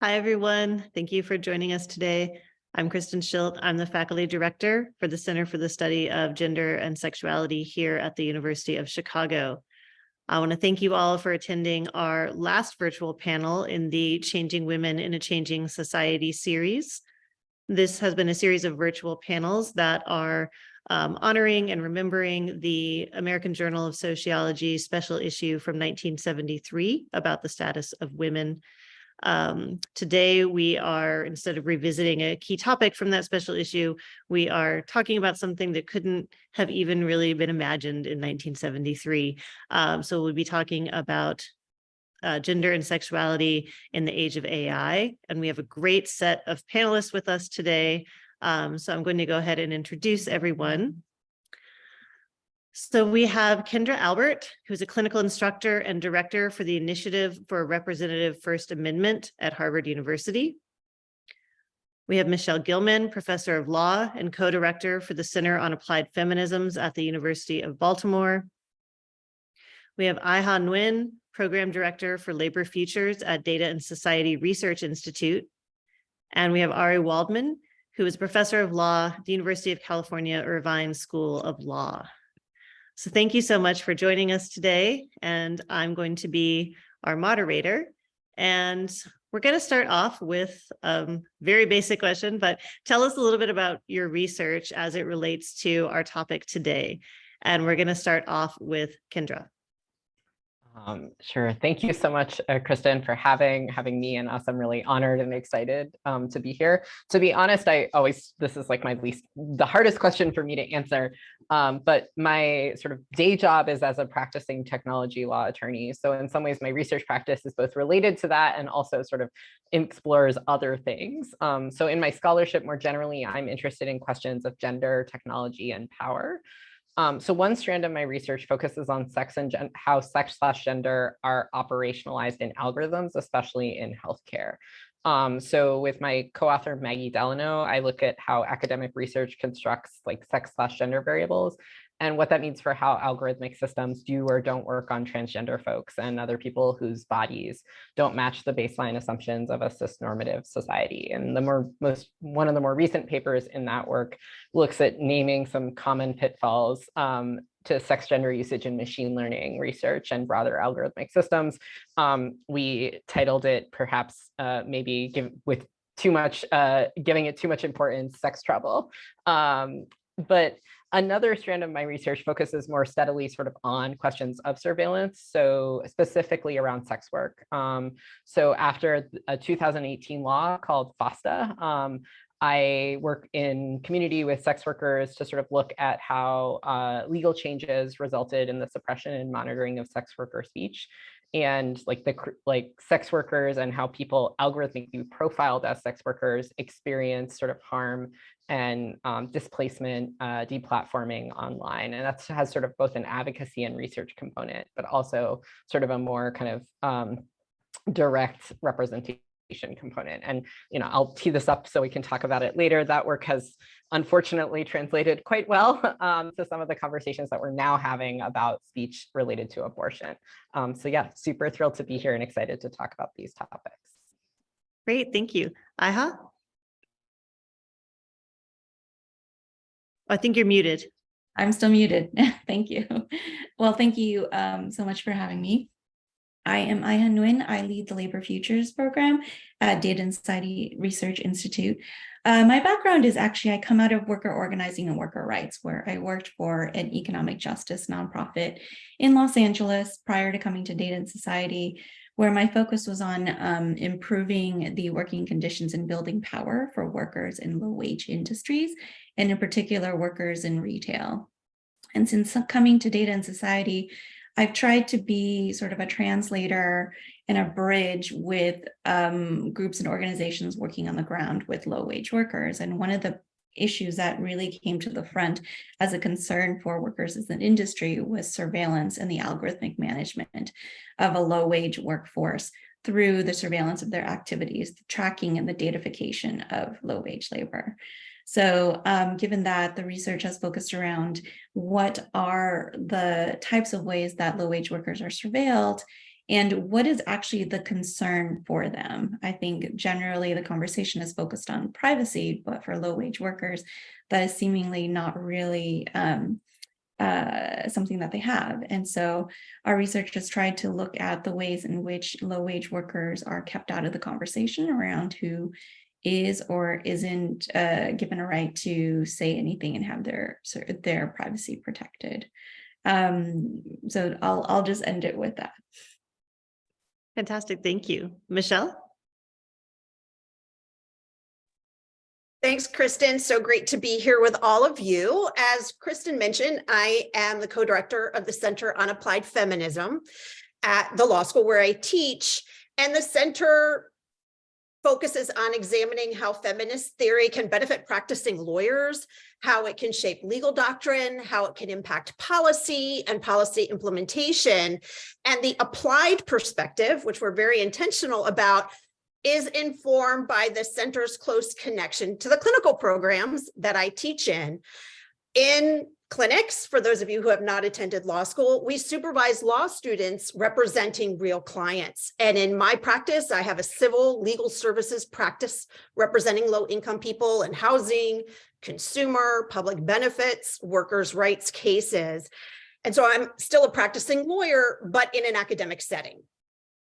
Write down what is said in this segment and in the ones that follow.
Hi, everyone. Thank you for joining us today. I'm Kristen Schilt. I'm the faculty director for the Center for the Study of Gender and Sexuality here at the University of Chicago. I want to thank you all for attending our last virtual panel in the Changing Women in a Changing Society series. This has been a series of virtual panels that are honoring and remembering the American Journal of Sociology special issue from 1973 about the status of women. Today, we are, instead of revisiting a key topic from that special issue, we are talking about something that couldn't have even really been imagined in 1973. So we'll be talking about gender and sexuality in the age of AI. And we have a great set of panelists with us today. So I'm going to go ahead and introduce everyone. So we have Kendra Albert, who's a clinical instructor and director for the Initiative for a Representative First Amendment at Harvard University. We have Michele Gilman, professor of law and co-director for the Center on Applied Feminisms at the University of Baltimore. We have Aiha Nguyen, program director for labor futures at Data and Society Research Institute. And we have Waldman, who is professor of law at the University of California, Irvine School of Law. So thank you so much for joining us today, and I'm going to be our moderator. And we're going to start off with a very basic question, but tell us a little bit about your research as it relates to our topic today. And we're going to start off with Kendra. Sure. Thank you so much, Kristen, for having me and us. I'm really honored and excited to be here. To be honest, this is like the hardest question for me to answer. But my sort of day job is as a practicing technology law attorney. So in some ways, my research practice is both related to that and also sort of explores other things. So in my scholarship, more generally, I'm interested in questions of gender, technology, and power. So one strand of my research focuses on sex and how sex/gender are operationalized in algorithms, especially in healthcare. So with my co-author Maggie Delano, I look at how academic research constructs like sex/gender variables and what that means for how algorithmic systems do or don't work on transgender folks and other people whose bodies don't match the baseline assumptions of a cisnormative society. And one of the more recent papers in that work looks at naming some common pitfalls to sex gender usage in machine learning research and broader algorithmic systems. We titled it perhaps maybe giving it too much importance, sex trouble. But another strand of my research focuses more steadily sort of on questions of surveillance, so specifically around sex work. So after a 2018 law called FOSTA, I work in community with sex workers to sort of look at how legal changes resulted in the suppression and monitoring of sex worker speech, and like sex workers and how people algorithmically profiled as sex workers experience sort of harm and displacement, deplatforming online. And that has sort of both an advocacy and research component, but also sort of a more kind of direct representation component. And I'll tee this up so we can talk about it later. That work has unfortunately translated quite well to some of the conversations that we're now having about speech related to abortion. So yeah, super thrilled to be here and excited to talk about these topics. Great, thank you. Aiha? I think you're muted. I'm still muted. Thank you. Well, thank you so much for having me. I am Aiha Nguyen. I lead the Labor Futures program at Data and Society Research Institute. My background is actually, I come out of worker organizing and worker rights, where I worked for an economic justice nonprofit in Los Angeles prior to coming to Data and Society, where my focus was on improving the working conditions and building power for workers in low-wage industries, and in particular, workers in retail. And since coming to Data and Society, I've tried to be sort of a translator and a bridge with groups and organizations working on the ground with low-wage workers. And one of the issues that really came to the front as a concern for workers as an industry was surveillance and the algorithmic management of a low-wage workforce through the surveillance of their activities, the tracking and the datafication of low-wage labor. So given that the research has focused around what are the types of ways that low-wage workers are surveilled and what is actually the concern for them. I think generally the conversation is focused on privacy, but for low-wage workers, that is seemingly not really something that they have. And so our research has tried to look at the ways in which low-wage workers are kept out of the conversation around who is or isn't given a right to say anything and have their privacy protected. So I'll just end it with that. Fantastic. Thank you. Michele? Thanks, Kristen. So great to be here with all of you. As Kristen mentioned, I am the co-director of the Center on Applied Feminism at the law school where I teach. And the center focuses on examining how feminist theory can benefit practicing lawyers, how it can shape legal doctrine, how it can impact policy and policy implementation. And the applied perspective, which we're very intentional about, is informed by the center's close connection to the clinical programs that I teach in. In clinics, for those of you who have not attended law school, we supervise law students representing real clients. And in my practice, I have a civil legal services practice representing low-income people in housing, consumer, public benefits, workers' rights cases. And so I'm still a practicing lawyer, but in an academic setting.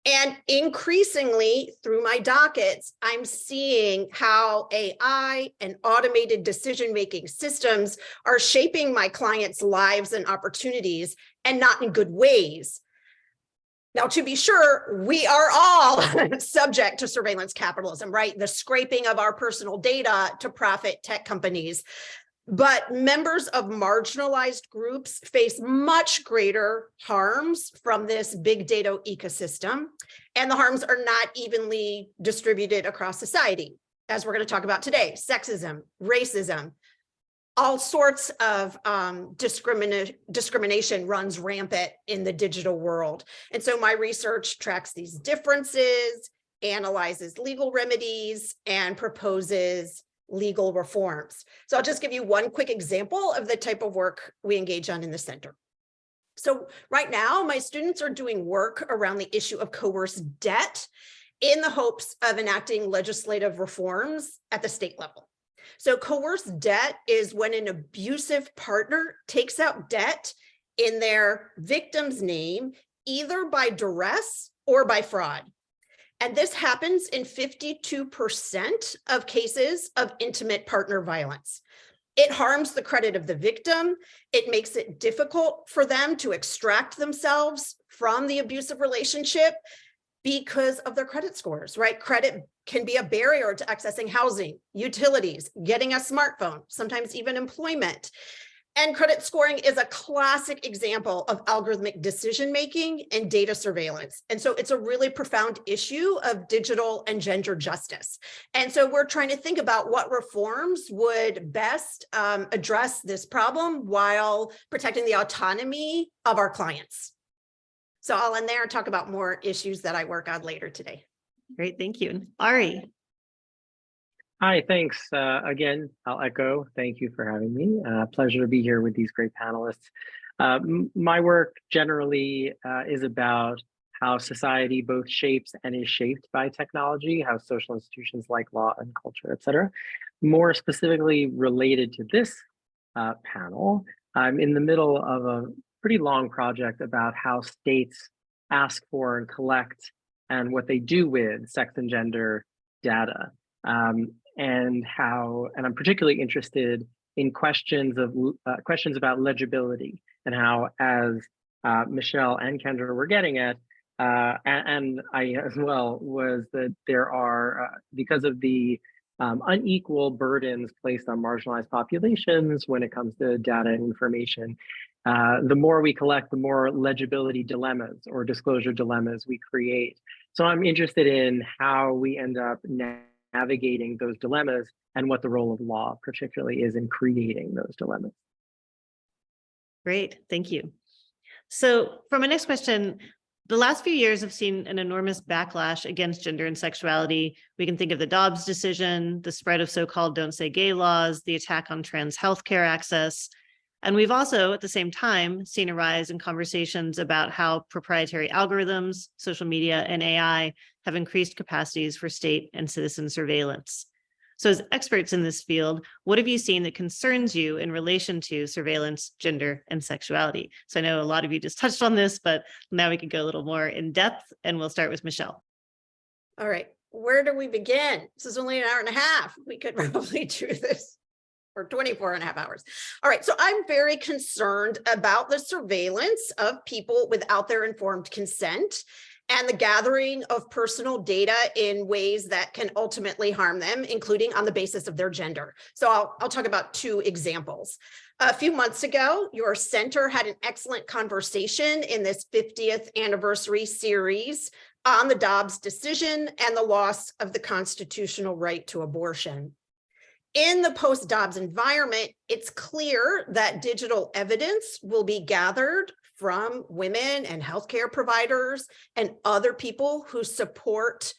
And increasingly through my dockets, I'm seeing how AI and automated decision-making systems are shaping my clients' lives and opportunities, and not in good ways. Now, to be sure, we are all subject to surveillance capitalism, right? The scraping of our personal data to profit tech companies. But members of marginalized groups face much greater harms from this big data ecosystem, and the harms are not evenly distributed across society, as we're going to talk about today. Sexism, racism, all sorts of discrimination runs rampant in the digital world. And so my research tracks these differences, analyzes legal remedies, and proposes legal reforms. So I'll just give you one quick example of the type of work we engage on in the center. So right now, my students are doing work around the issue of coerced debt in the hopes of enacting legislative reforms at the state level. So coerced debt is when an abusive partner takes out debt in their victim's name, either by duress or by fraud. And this happens in 52% of cases of intimate partner violence. It harms the credit of the victim. It makes it difficult for them to extract themselves from the abusive relationship because of their credit scores, right? Credit can be a barrier to accessing housing, utilities, getting a smartphone, sometimes even employment. And credit scoring is a classic example of algorithmic decision-making and data surveillance. And so it's a really profound issue of digital and gender justice. And so we're trying to think about what reforms would best address this problem while protecting the autonomy of our clients. So I'll end there and talk about more issues that I work on later today. Great, thank you. Ari. Hi, thanks. Again, I'll echo, thank you for having me. Pleasure to be here with these great panelists. My work generally is about how society both shapes and is shaped by technology, how social institutions like law and culture, et cetera. More specifically related to this panel, I'm in the middle of a pretty long project about how states ask for and collect and what they do with sex and gender data. And I'm particularly interested in questions about legibility, and how, as Michele and Kendra were getting at, and I as well, was that there are, because of the unequal burdens placed on marginalized populations when it comes to data and information, the more we collect, the more legibility dilemmas or disclosure dilemmas we create. So I'm interested in how we end up navigating those dilemmas and what the role of law particularly is in creating those dilemmas. Great, thank you. So for my next question, the last few years have seen an enormous backlash against gender and sexuality. We can think of the Dobbs decision, the spread of so-called Don't Say Gay laws, the attack on trans healthcare access. And we've also, at the same time, seen a rise in conversations about how proprietary algorithms, social media, and AI have increased capacities for state and citizen surveillance. So as experts in this field, what have you seen that concerns you in relation to surveillance, gender, and sexuality? So I know a lot of you just touched on this, but now we could go a little more in depth, and we'll start with Michele. All right, where do we begin? This is only an hour and a half. We could probably do this for 24 and a half hours. All right, so I'm very concerned about the surveillance of people without their informed consent and the gathering of personal data in ways that can ultimately harm them, including on the basis of their gender. So I'll talk about two examples. A few months ago, your center had an excellent conversation in this 50th anniversary series on the Dobbs decision and the loss of the constitutional right to abortion. In the post-Dobbs environment, it's clear that digital evidence will be gathered from women and healthcare providers and other people who support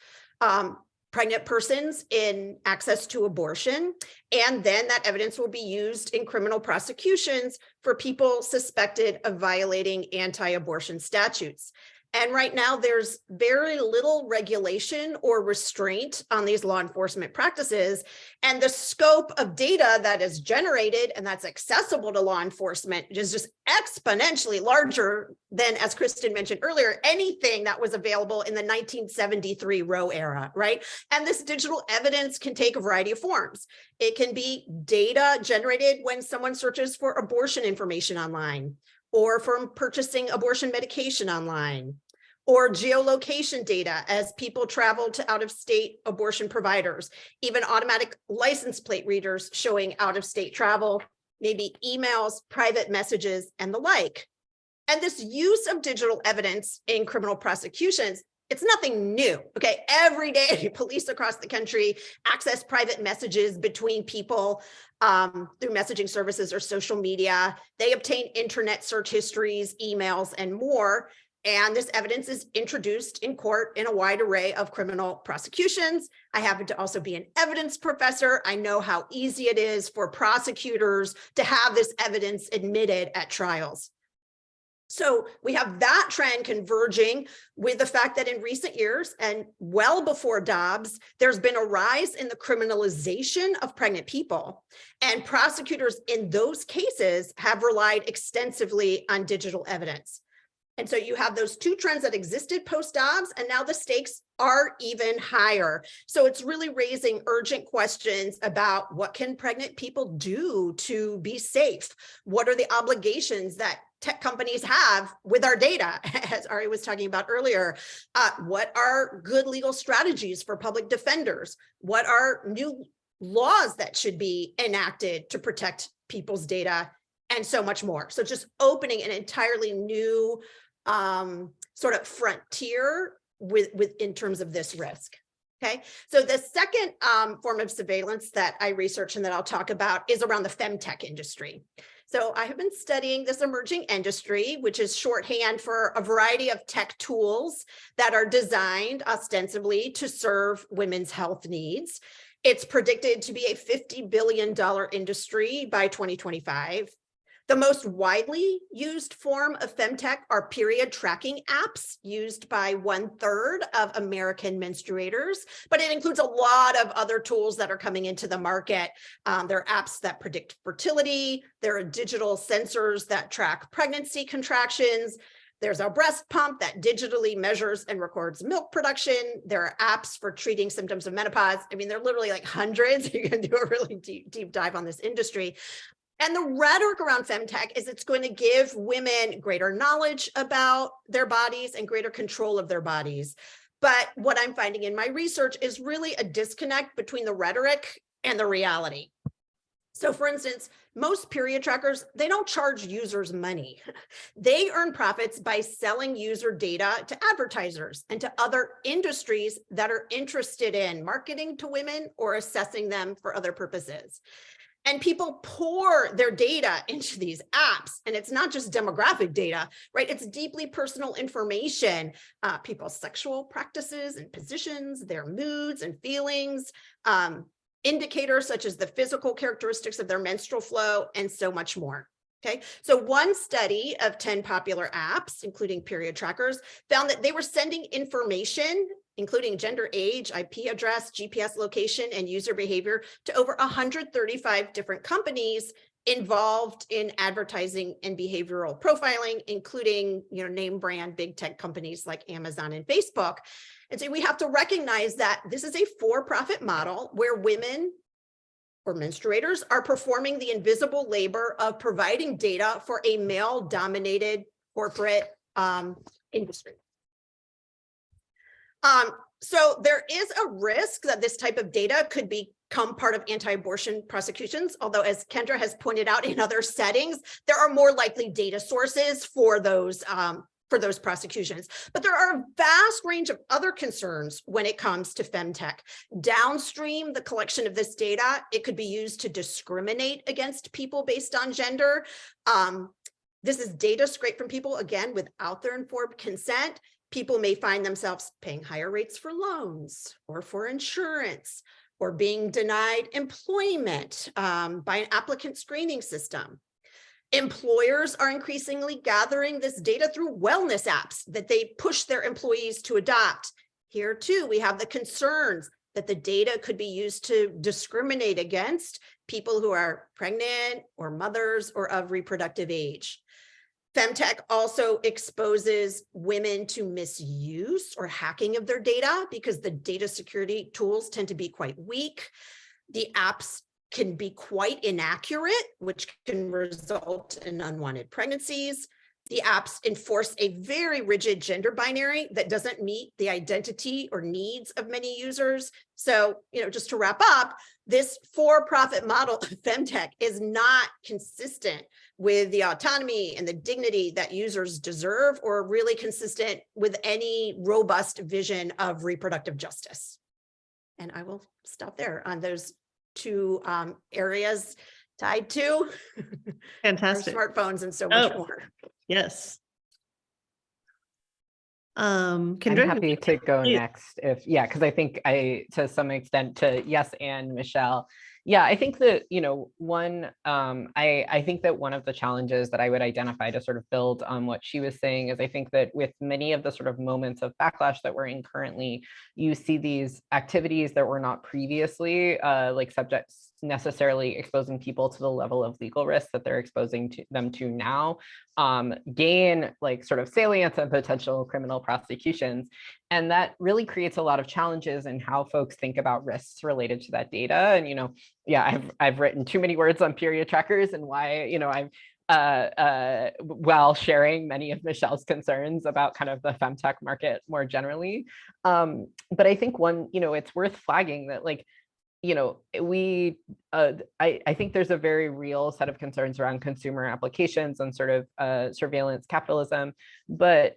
pregnant persons in access to abortion. And then that evidence will be used in criminal prosecutions for people suspected of violating anti-abortion statutes. And right now, there's very little regulation or restraint on these law enforcement practices. And the scope of data that is generated and that's accessible to law enforcement is just exponentially larger than, as Kristen mentioned earlier, anything that was available in the 1973 Roe era, right? And this digital evidence can take a variety of forms. It can be data generated when someone searches for abortion information online, or from purchasing abortion medication online, or geolocation data as people travel to out-of-state abortion providers, even automatic license plate readers showing out-of-state travel, maybe emails, private messages, and the like. And this use of digital evidence in criminal prosecutions, it's nothing new, okay? Every day, police across the country access private messages between people through messaging services or social media. They obtain internet search histories, emails, and more. And this evidence is introduced in court in a wide array of criminal prosecutions. I happen to also be an evidence professor. I know how easy it is for prosecutors to have this evidence admitted at trials. So we have that trend converging with the fact that in recent years and well before Dobbs, there's been a rise in the criminalization of pregnant people. And prosecutors in those cases have relied extensively on digital evidence. And so you have those two trends that existed post-Dobbs, and now the stakes are even higher. So it's really raising urgent questions about what can pregnant people do to be safe? What are the obligations that tech companies have with our data, as Ari was talking about earlier? What are good legal strategies for public defenders? What are new laws that should be enacted to protect people's data? And so much more. So just opening an entirely new sort of frontier with in terms of this risk. Okay, so the second form of surveillance that I research and that I'll talk about is around the femtech industry. So I have been studying this emerging industry, which is shorthand for a variety of tech tools that are designed ostensibly to serve women's health needs. It's predicted to be a $50 billion industry by 2025. The most widely used form of femtech are period tracking apps used by 1/3 of American menstruators, but it includes a lot of other tools that are coming into the market. There are apps that predict fertility. There are digital sensors that track pregnancy contractions. There's a breast pump that digitally measures and records milk production. There are apps for treating symptoms of menopause. I mean, there are literally like hundreds. You can do a really deep dive on this industry. And the rhetoric around femtech is it's going to give women greater knowledge about their bodies and greater control of their bodies. But what I'm finding in my research is really a disconnect between the rhetoric and the reality. So for instance, most period trackers, they don't charge users money. They earn profits by selling user data to advertisers and to other industries that are interested in marketing to women or assessing them for other purposes. And people pour their data into these apps, and it's not just demographic data, right? It's deeply personal information, people's sexual practices and positions, their moods and feelings, indicators such as the physical characteristics of their menstrual flow, and so much more. Okay, so one study of 10 popular apps, including period trackers, found that they were sending information, including gender, age, IP address, GPS location, and user behavior to over 135 different companies involved in advertising and behavioral profiling, including, name brand big tech companies like Amazon and Facebook. And so we have to recognize that this is a for-profit model where women or menstruators are performing the invisible labor of providing data for a male-dominated corporate industry. So there is a risk that this type of data could become part of anti-abortion prosecutions, although as Kendra has pointed out in other settings, there are more likely data sources for those prosecutions. But there are a vast range of other concerns when it comes to femtech. Downstream, the collection of this data, it could be used to discriminate against people based on gender. This is data scraped from people, again, without their informed consent. People may find themselves paying higher rates for loans or for insurance or being denied employment by an applicant screening system. Employers are increasingly gathering this data through wellness apps that they push their employees to adopt. Here too, we have the concerns that the data could be used to discriminate against people who are pregnant or mothers or of reproductive age. Femtech also exposes women to misuse or hacking of their data because the data security tools tend to be quite weak. The apps can be quite inaccurate, which can result in unwanted pregnancies. The apps enforce a very rigid gender binary that doesn't meet the identity or needs of many users. So, just to wrap up, this for-profit model of femtech is not consistent with the autonomy and the dignity that users deserve, or really consistent with any robust vision of reproductive justice. And I will stop there on those two areas tied to Fantastic. our smartphones and so much more. Yes. I'm Kendra, happy to go please. next because I think to some extent to and Michele. Yeah, I think that, I think that one of the challenges that I would identify to sort of build on what she was saying is I think that with many of the sort of moments of backlash that we're in currently, you see these activities that were not previously subjects necessarily exposing people to the level of legal risk that they're exposing them to now, gain sort of salience and potential criminal prosecutions. And that really creates a lot of challenges in how folks think about risks related to that data. And, I've written too many words on period trackers and why, I've while sharing many of Michele's concerns about kind of the femtech market more generally. But I think it's worth flagging that I think there's a very real set of concerns around consumer applications and sort of surveillance capitalism, but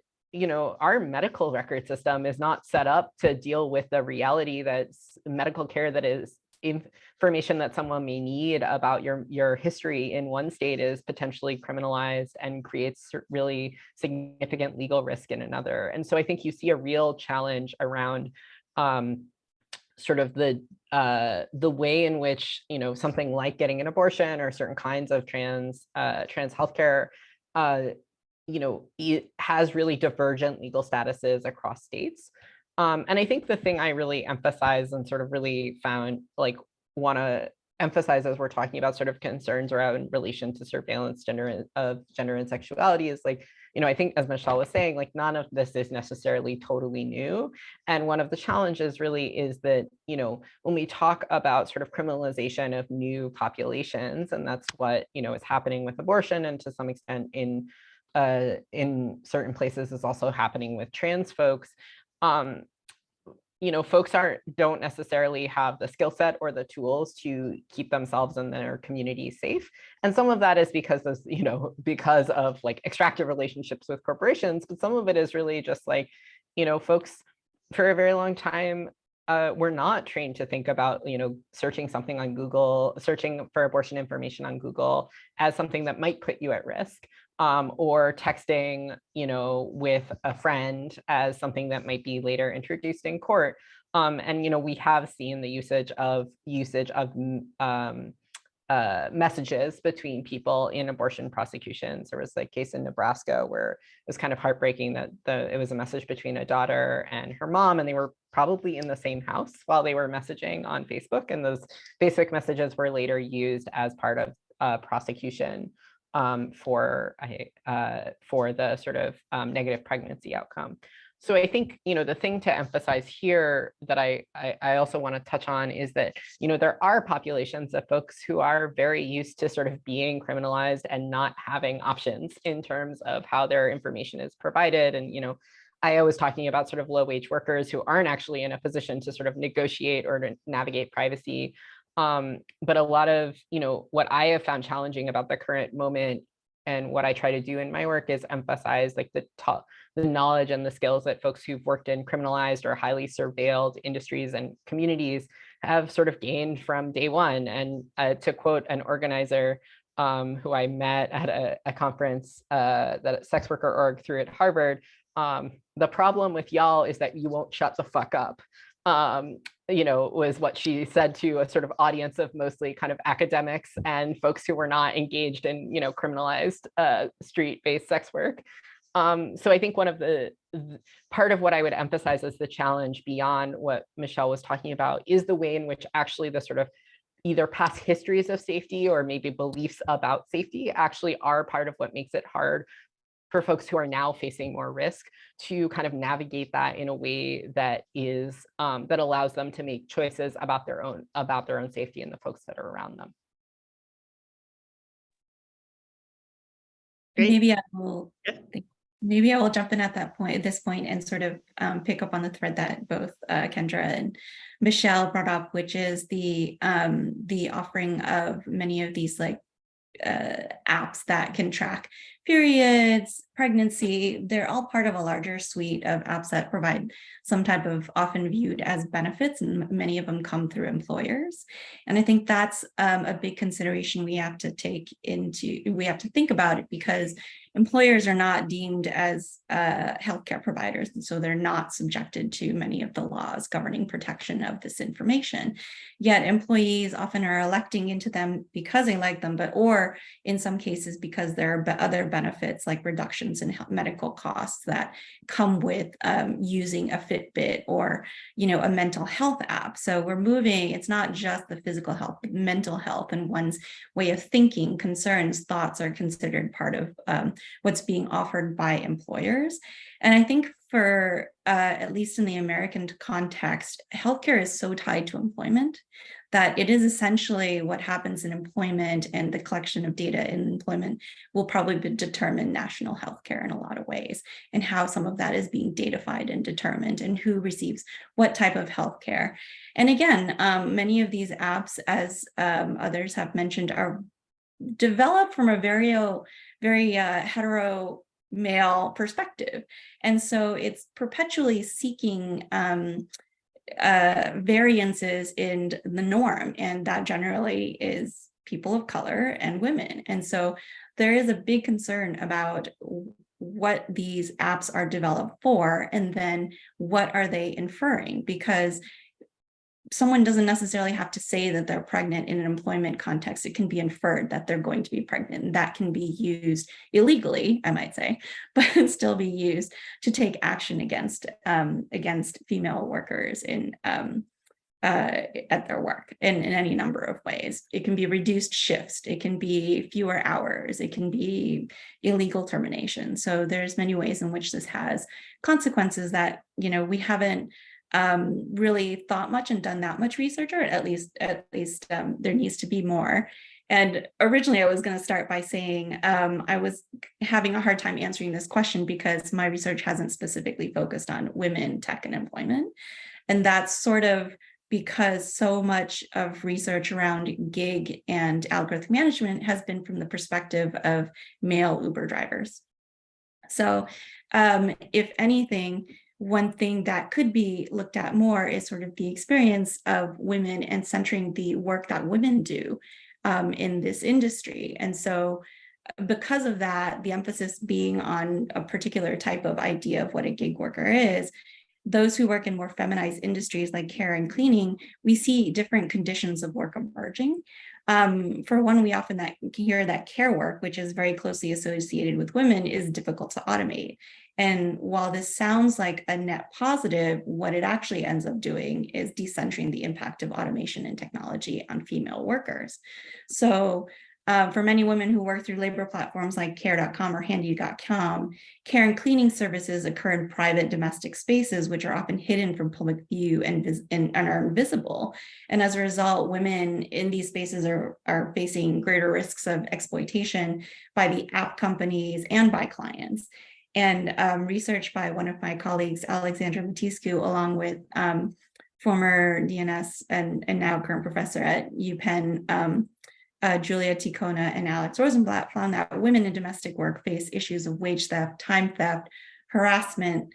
our medical record system is not set up to deal with the reality that medical care that is information that someone may need about your history in one state is potentially criminalized and creates really significant legal risk in another. And so I think you see a real challenge around sort of the way in which something like getting an abortion or certain kinds of trans healthcare it has really divergent legal statuses across states. And I think the thing I really emphasize and sort of really found want to emphasize as we're talking about sort of concerns around relation to surveillance gender and sexuality is I think as Michele was saying, none of this is necessarily totally new. And one of the challenges really is that, when we talk about sort of criminalization of new populations, and that's what, is happening with abortion and to some extent in certain places is also happening with trans folks. Folks don't necessarily have the skill set or the tools to keep themselves and their community safe. And some of that is because of extractive relationships with corporations, but some of it is really just folks for a very long time were not trained to think about, searching something on Google, searching for abortion information on Google as something that might put you at risk. Or texting, with a friend as something that might be later introduced in court. And, we have seen the usage of messages between people in abortion prosecutions. There was a case in Nebraska where it was kind of heartbreaking that it was a message between a daughter and her mom, and they were probably in the same house while they were messaging on Facebook. And those Facebook messages were later used as part of prosecution for the sort of negative pregnancy outcome. So I think, the thing to emphasize here that I also want to touch on is that, there are populations of folks who are very used to sort of being criminalized and not having options in terms of how their information is provided. And, I was talking about sort of low-wage workers who aren't actually in a position to sort of negotiate or to navigate privacy. But a lot of, what I have found challenging about the current moment and what I try to do in my work is emphasize like the knowledge and the skills that folks who've worked in criminalized or highly surveilled industries and communities have sort of gained from day one. And to quote an organizer who I met at a conference that Sex Worker Org threw at Harvard, the problem with y'all is that you won't shut the fuck up. Was what she said to a sort of audience of mostly kind of academics and folks who were not engaged in, criminalized street-based sex work. So I think one of the part of what I would emphasize as the challenge beyond what Michele was talking about is the way in which actually the sort of either past histories of safety or maybe beliefs about safety actually are part of what makes it hard for folks who are now facing more risk to kind of navigate that in a way that is that allows them to make choices about their own safety and the folks that are around them. Great. Maybe I will jump in at this point and sort of pick up on the thread that both Kendra and Michele brought up, which is the offering of many of these like apps that can track periods, pregnancy. They're all part of a larger suite of apps that provide some type of often viewed as benefits, and many of them come through employers. And I think that's a big consideration we have to think about it, because employers are not deemed as healthcare providers, and so they're not subjected to many of the laws governing protection of this information. Yet employees often are electing into them because they like them, or in some cases because there are other benefits like reductions in medical costs that come with using a Fitbit or a mental health app. So we're moving, it's not just the physical health, but mental health and one's way of thinking, concerns, thoughts are considered part of what's being offered by employers. And I think for at least in the American context, healthcare is so tied to employment that it is essentially what happens in employment, and the collection of data in employment will probably determine national healthcare in a lot of ways, and how some of that is being datafied and determined, and who receives what type of healthcare. And again, many of these apps, as others have mentioned, are developed from a very hetero male perspective. And so it's perpetually seeking variances in the norm, and that generally is people of color and women. And so there is a big concern about what these apps are developed for, and then what are they inferring, because someone doesn't necessarily have to say that they're pregnant in an employment context. It can be inferred that they're going to be pregnant, and that can be used illegally, I might say, but still be used to take action against female workers at their work in any number of ways. It can be reduced shifts, it can be fewer hours, it can be illegal termination. So there's many ways in which this has consequences that we haven't really thought much and done that much research, or at least there needs to be more. And originally I was going to start by saying I was having a hard time answering this question because my research hasn't specifically focused on women, tech, and employment. And that's sort of because so much of research around gig and algorithm management has been from the perspective of male Uber drivers. So if anything, one thing that could be looked at more is sort of the experience of women and centering the work that women do in this industry. And so because of that, the emphasis being on a particular type of idea of what a gig worker is, those who work in more feminized industries like care and cleaning, we see different conditions of work emerging. For one, we often hear that care work, which is very closely associated with women, is difficult to automate. And while this sounds like a net positive, what it actually ends up doing is decentering the impact of automation and technology on female workers. So for many women who work through labor platforms like care.com or handy.com, care and cleaning services occur in private domestic spaces, which are often hidden from public view and are invisible. And as a result, women in these spaces are facing greater risks of exploitation by the app companies and by clients. And research by one of my colleagues, Alexandra Matiscu, along with former DNS and now current professor at UPenn, Julia Ticona and Alex Rosenblatt, found that women in domestic work face issues of wage theft, time theft, harassment,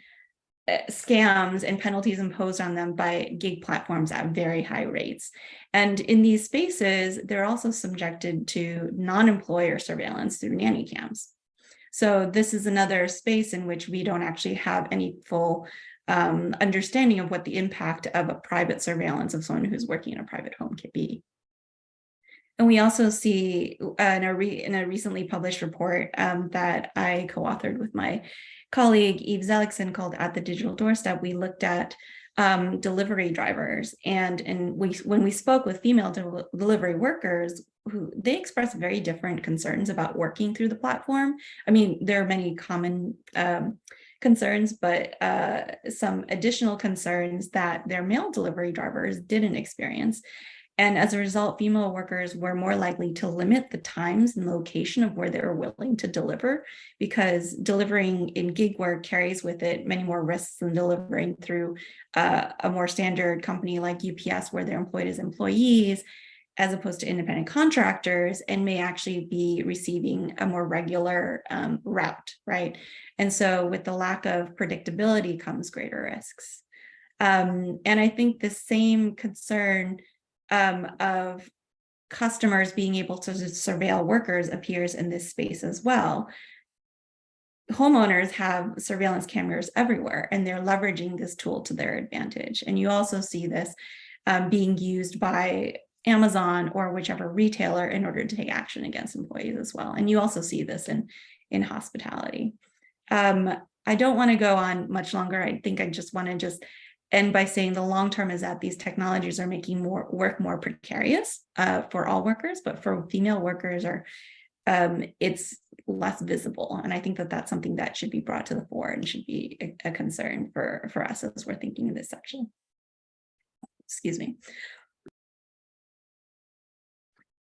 scams, and penalties imposed on them by gig platforms at very high rates. And in these spaces, they're also subjected to non-employer surveillance through nanny cams. So this is another space in which we don't actually have any full understanding of what the impact of a private surveillance of someone who's working in a private home could be. And we also see in a recently published report that I co-authored with my colleague Eve Zelikson called At the Digital Doorstep, we looked at delivery drivers. And when we spoke with female delivery workers, who they expressed very different concerns about working through the platform. I mean, there are many common concerns, but some additional concerns that their male delivery drivers didn't experience. And as a result, female workers were more likely to limit the times and location of where they were willing to deliver, because delivering in gig work carries with it many more risks than delivering through a more standard company like UPS, where they're employed as employees, as opposed to independent contractors, and may actually be receiving a more regular route, right? And so with the lack of predictability comes greater risks. And I think the same concern of customers being able to surveil workers appears in this space as well. Homeowners have surveillance cameras everywhere, and they're leveraging this tool to their advantage. And you also see this being used by Amazon or whichever retailer in order to take action against employees as well. And you also see this in hospitality. I don't want to go on much longer. I think I just want to end by saying the long term is that these technologies are making work more precarious for all workers, but for female workers it's less visible. And I think that that's something that should be brought to the fore and should be a concern for us as we're thinking in this section. Excuse me.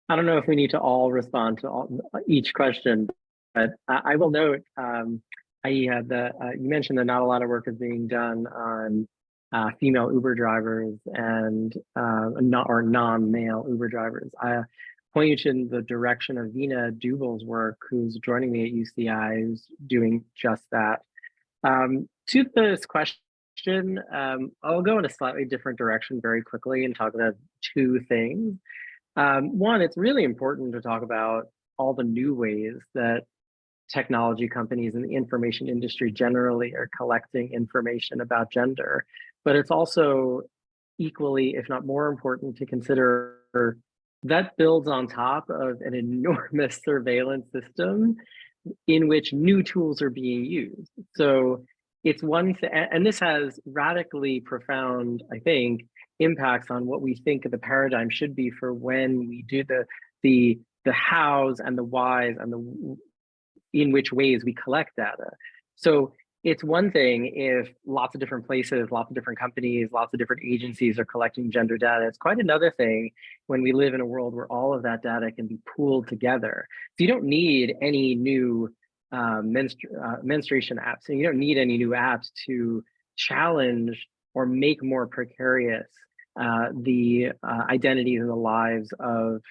I don't know if we need to all respond to each question, but I will note, you mentioned that not a lot of work is being done on female Uber drivers and non-male Uber drivers. I point you to the direction of Vina Duval's work, who's joining me at UCI, who's doing just that. To this question, I'll go in a slightly different direction very quickly and talk about two things. One, it's really important to talk about all the new ways that technology companies and the information industry generally are collecting information about gender. But it's also equally, if not more important, to consider that builds on top of an enormous surveillance system in which new tools are being used. So it's one thing, and this has radically profound, I think, impacts on what we think the paradigm should be for when we do the hows and the whys and the in which ways we collect data. So it's one thing if lots of different places, lots of different companies, lots of different agencies are collecting gender data. It's quite another thing when we live in a world where all of that data can be pooled together. So you don't need any new menstruation apps, and you don't need any new apps to challenge or make more precarious the identities and the lives of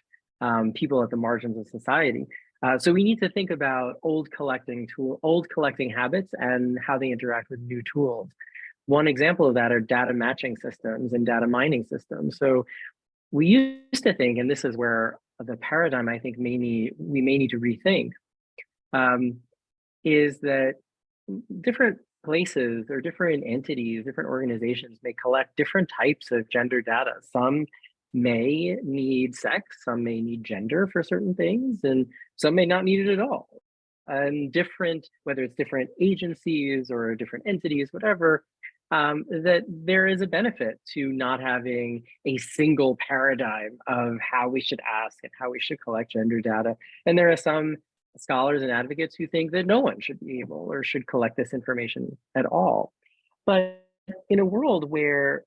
people at the margins of society. So we need to think about old collecting habits and how they interact with new tools. One example of that are data matching systems and data mining systems. So we used to think, and this is where the paradigm I think we may need to rethink, is that different places or different entities, different organizations may collect different types of gender data. Some may need sex, some may need gender for certain things, and some may not need it at all. And different, whether it's different agencies or different entities, whatever, that there is a benefit to not having a single paradigm of how we should ask and how we should collect gender data. And there are some scholars and advocates who think that no one should be able or should collect this information at all. But in a world where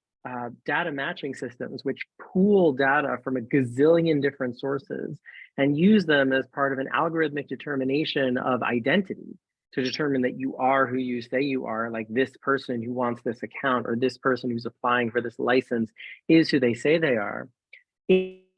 data matching systems, which pool data from a gazillion different sources and use them as part of an algorithmic determination of identity to determine that you are who you say you are, like this person who wants this account or this person who's applying for this license is who they say they are.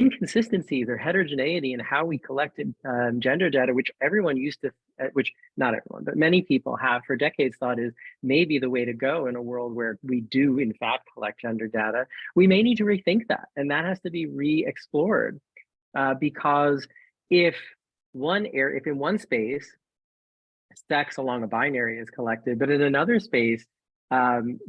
Inconsistencies or heterogeneity in how we collected gender data, which everyone used to, which not everyone, but many people have for decades thought is maybe the way to go in a world where we do in fact collect gender data. We may need to rethink that, and that has to be re-explored because if in one space sex along a binary is collected, but in another space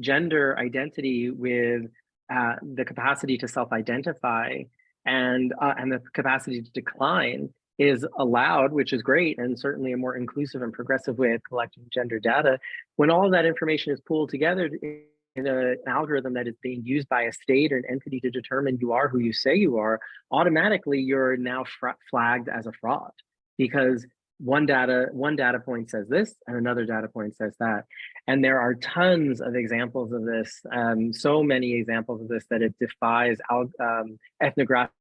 gender identity with the capacity to self-identify and the capacity to decline is allowed, which is great, and certainly a more inclusive and progressive way of collecting gender data. When all of that information is pooled together in an algorithm that is being used by a state or an entity to determine you are who you say you are, automatically you're now flagged as a fraud because one data point says this and another data point says that. And there are tons of examples of this, so many examples of this that it defies ethnographic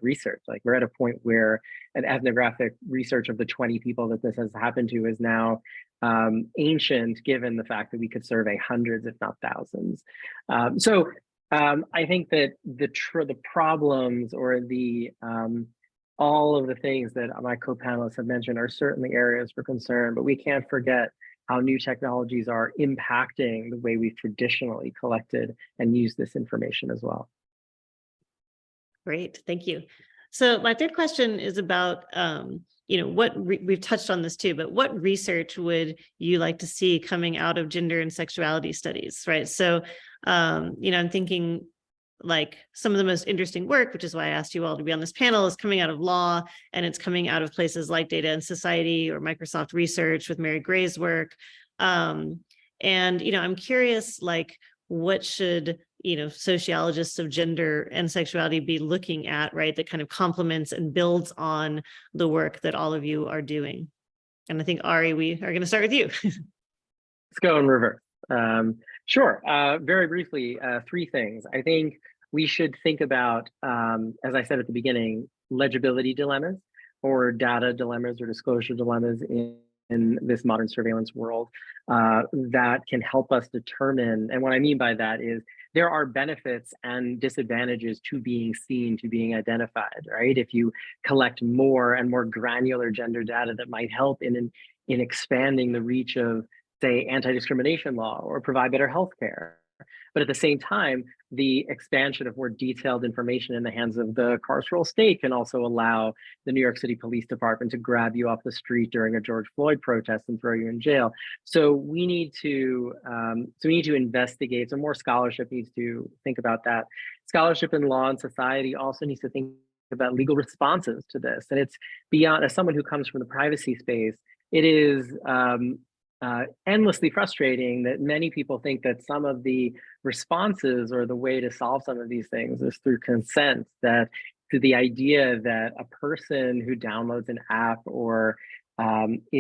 research. Like we're at a point where an ethnographic research of the 20 people that this has happened to is now ancient, given the fact that we could survey hundreds, if not thousands. I think that the problems or the all of the things that my co-panelists have mentioned are certainly areas for concern, but we can't forget how new technologies are impacting the way we've traditionally collected and used this information as well. Great, thank you. So my third question is about, we've touched on this too, but what research would you like to see coming out of gender and sexuality studies, right? So, I'm thinking like some of the most interesting work, which is why I asked you all to be on this panel, is coming out of law, and it's coming out of places like Data and Society or Microsoft Research with Mary Gray's work. I'm curious, like, what should sociologists of gender and sexuality be looking at, right, that kind of complements and builds on the work that all of you are doing? And I think, Ari, we are going to start with you. Let's go in reverse. Sure. Very briefly, three things. I think we should think about, as I said at the beginning, legibility dilemmas or data dilemmas or disclosure dilemmas in this modern surveillance world that can help us determine. And what I mean by that is there are benefits and disadvantages to being seen, to being identified, right? If you collect more and more granular gender data that might help in expanding the reach of, say, anti-discrimination law or provide better healthcare. But at the same time, the expansion of more detailed information in the hands of the carceral state can also allow the New York City Police Department to grab you off the street during a George Floyd protest and throw you in jail. So we need to investigate. So more scholarship needs to think about that. Scholarship in law and society also needs to think about legal responses to this. And it's beyond, as someone who comes from the privacy space, it is endlessly frustrating that many people think that some of the responses or the way to solve some of these things is through consent, that to the idea that a person who downloads an app or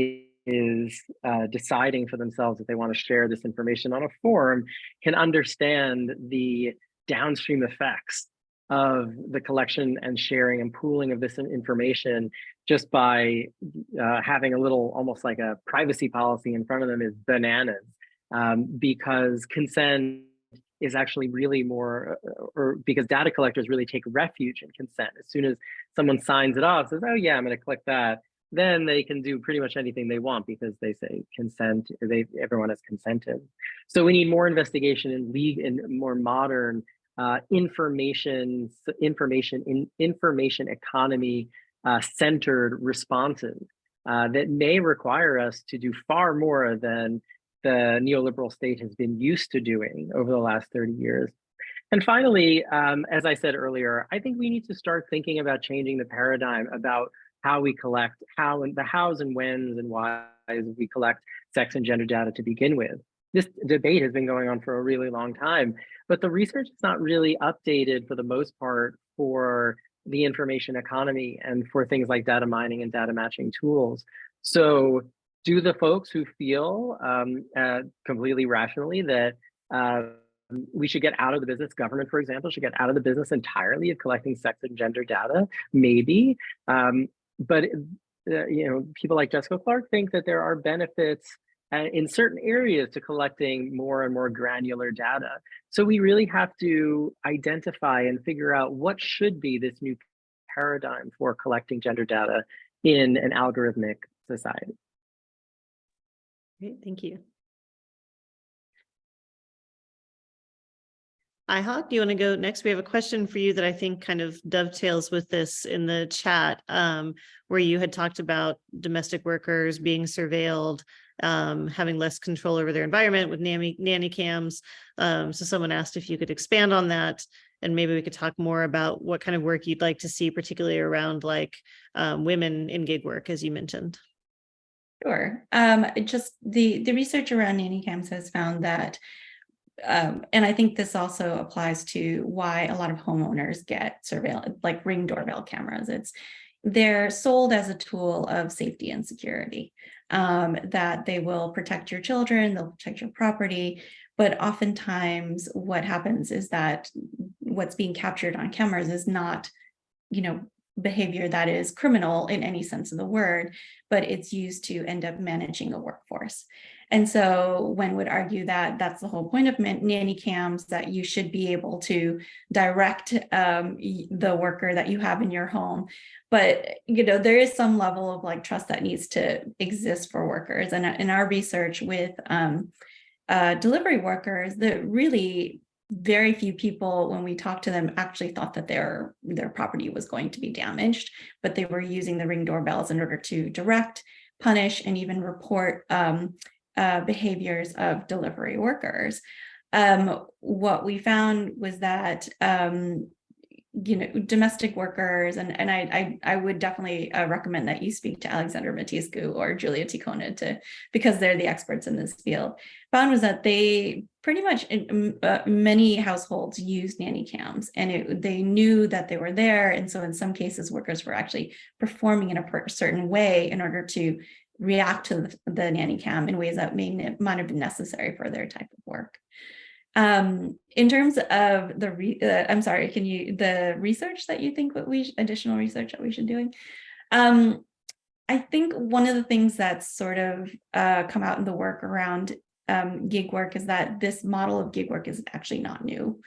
is deciding for themselves that they want to share this information on a forum can understand the downstream effects of the collection and sharing and pooling of this information just by having a little, almost like a privacy policy in front of them is bananas, because consent is actually really more, or because data collectors really take refuge in consent. As soon as someone signs it off, says, oh yeah, I'm going to click that, then they can do pretty much anything they want because they say consent, everyone has consented. So we need more investigation in more modern information economy centered responses that may require us to do far more than the neoliberal state has been used to doing over the last 30 years. And finally, as I said earlier, I think we need to start thinking about changing the paradigm about how we collect, the hows and whens and whys we collect sex and gender data to begin with. This debate has been going on for a really long time, but the research is not really updated for the most part for the information economy and for things like data mining and data matching tools. So do the folks who feel completely rationally that we should get out of the business, government, for example, should get out of the business entirely of collecting sex and gender data? Maybe. But people like Jessica Clark think that there are benefits in certain areas to collecting more and more granular data. So we really have to identify and figure out what should be this new paradigm for collecting gender data in an algorithmic society. Great, thank you. Aiha, do you want to go next? We have a question for you that I think kind of dovetails with this in the chat, where you had talked about domestic workers being surveilled, having less control over their environment with nanny cams. So someone asked if you could expand on that, and maybe we could talk more about what kind of work you'd like to see, particularly around like women in gig work, as you mentioned. Sure. Just the research around nanny cams has found that and I think this also applies to why a lot of homeowners get surveillance, like Ring doorbell cameras. They're sold as a tool of safety and security, that they will protect your children, they'll protect your property. But oftentimes what happens is that what's being captured on cameras is not, behavior that is criminal in any sense of the word, but it's used to end up managing a workforce. And so one would argue that that's the whole point of nanny cams, that you should be able to direct the worker that you have in your home. But, there is some level of like trust that needs to exist for workers. And in our research with delivery workers, that really very few people, when we talked to them, actually thought that their property was going to be damaged, but they were using the Ring doorbells in order to direct, punish, and even report behaviors of delivery workers. What we found was that domestic workers, and I would definitely recommend that you speak to Alexander Matiscu or Julia Ticona because they're the experts in this field, found was that they pretty much many households used nanny cams, and they knew that they were there. And so in some cases, workers were actually performing in a certain way in order to react to the nanny cam in ways that might have been necessary for their type of work. In terms of the research that you think additional research that we should do? I think one of the things that's sort of come out in the work around gig work is that this model of gig work is actually not new.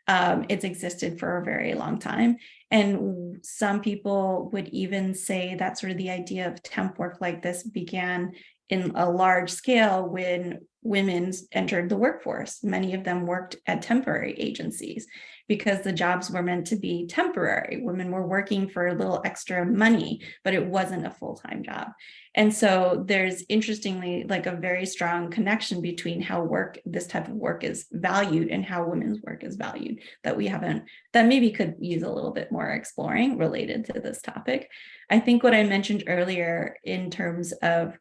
It's existed for a very long time. And some people would even say that sort of the idea of temp work like this began in a large scale when women entered the workforce. Many of them worked at temporary agencies because the jobs were meant to be temporary. Women were working for a little extra money, but it wasn't a full-time job. And so there's interestingly like a very strong connection between how this type of work is valued and how women's work is valued that maybe could use a little bit more exploring related to this topic. I think what I mentioned earlier in terms of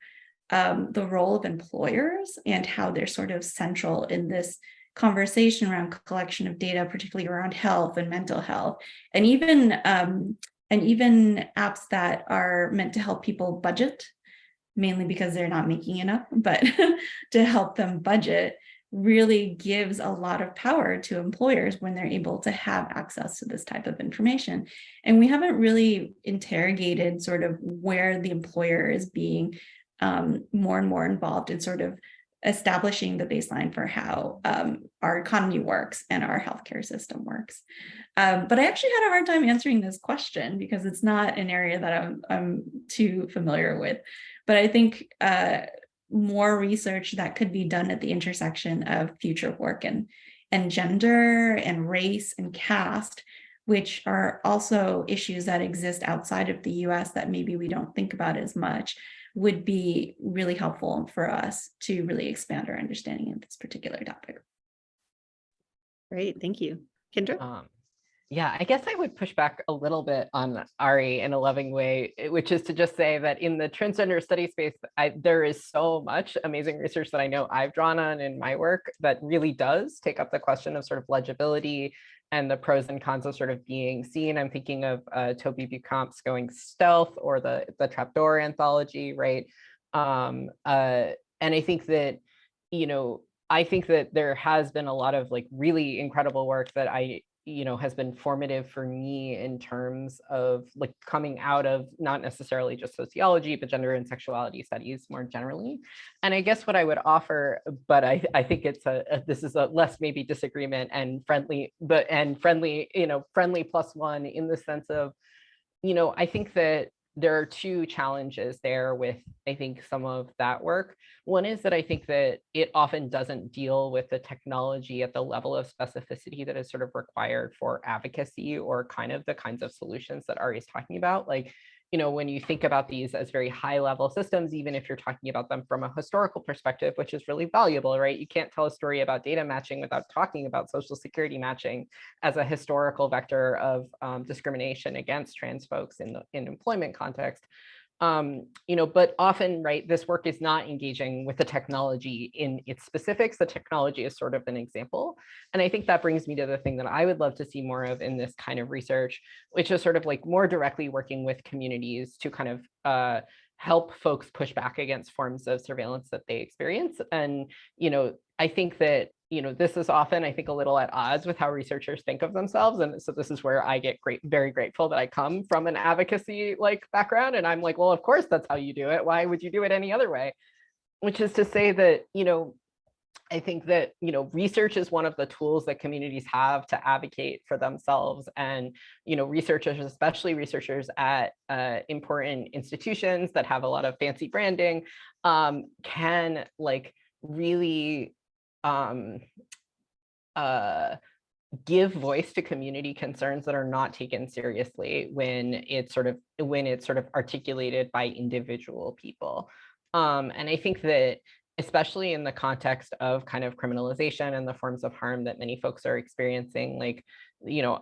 the role of employers and how they're sort of central in this conversation around collection of data, particularly around health and mental health, and even apps that are meant to help people budget, mainly because they're not making enough, but to help them budget really gives a lot of power to employers when they're able to have access to this type of information. And we haven't really interrogated sort of where the employer is being more and more involved in sort of establishing the baseline for how our economy works and our healthcare system works. But I actually had a hard time answering this question because it's not an area that I'm too familiar with. But I think more research that could be done at the intersection of future work and gender and race and caste, which are also issues that exist outside of the US that maybe we don't think about as much, would be really helpful for us to really expand our understanding of this particular topic. Great, thank you. Kendra? Yeah, I guess I would push back a little bit on Ari in a loving way, which is to just say that in the transgender study space, there is so much amazing research that I know I've drawn on in my work that really does take up the question of sort of legibility and the pros and cons of sort of being seen. I'm thinking of Toby Buchamp's Going Stealth or the Trapdoor anthology, right? And I think that, I think that there has been a lot of like really incredible work that has been formative for me in terms of like coming out of not necessarily just sociology, but gender and sexuality studies more generally. And I guess what I would offer, but I think it's this is a less maybe disagreement and friendly, friendly plus one in the sense of, I think that there are two challenges there with, I think, some of that work. One is that I think that it often doesn't deal with the technology at the level of specificity that is sort of required for advocacy or kind of the kinds of solutions that Ari is talking about. Like, when you think about these as very high level systems, even if you're talking about them from a historical perspective, which is really valuable, right? You can't tell a story about data matching without talking about social security matching as a historical vector of discrimination against trans folks in employment context. But often, right, this work is not engaging with the technology in its specifics. The technology is sort of an example. And I think that brings me to the thing that I would love to see more of in this kind of research, which is sort of like more directly working with communities to kind of help folks push back against forms of surveillance that they experience. And, I think that, this is often, I think, a little at odds with how researchers think of themselves. And so this is where I get very grateful that I come from an advocacy like background. And I'm like, well, of course, that's how you do it. Why would you do it any other way? Which is to say that, I think that, research is one of the tools that communities have to advocate for themselves. And, researchers, especially researchers at important institutions that have a lot of fancy branding, can like really give voice to community concerns that are not taken seriously when it's sort of articulated by individual people. And I think that especially in the context of kind of criminalization and the forms of harm that many folks are experiencing, like,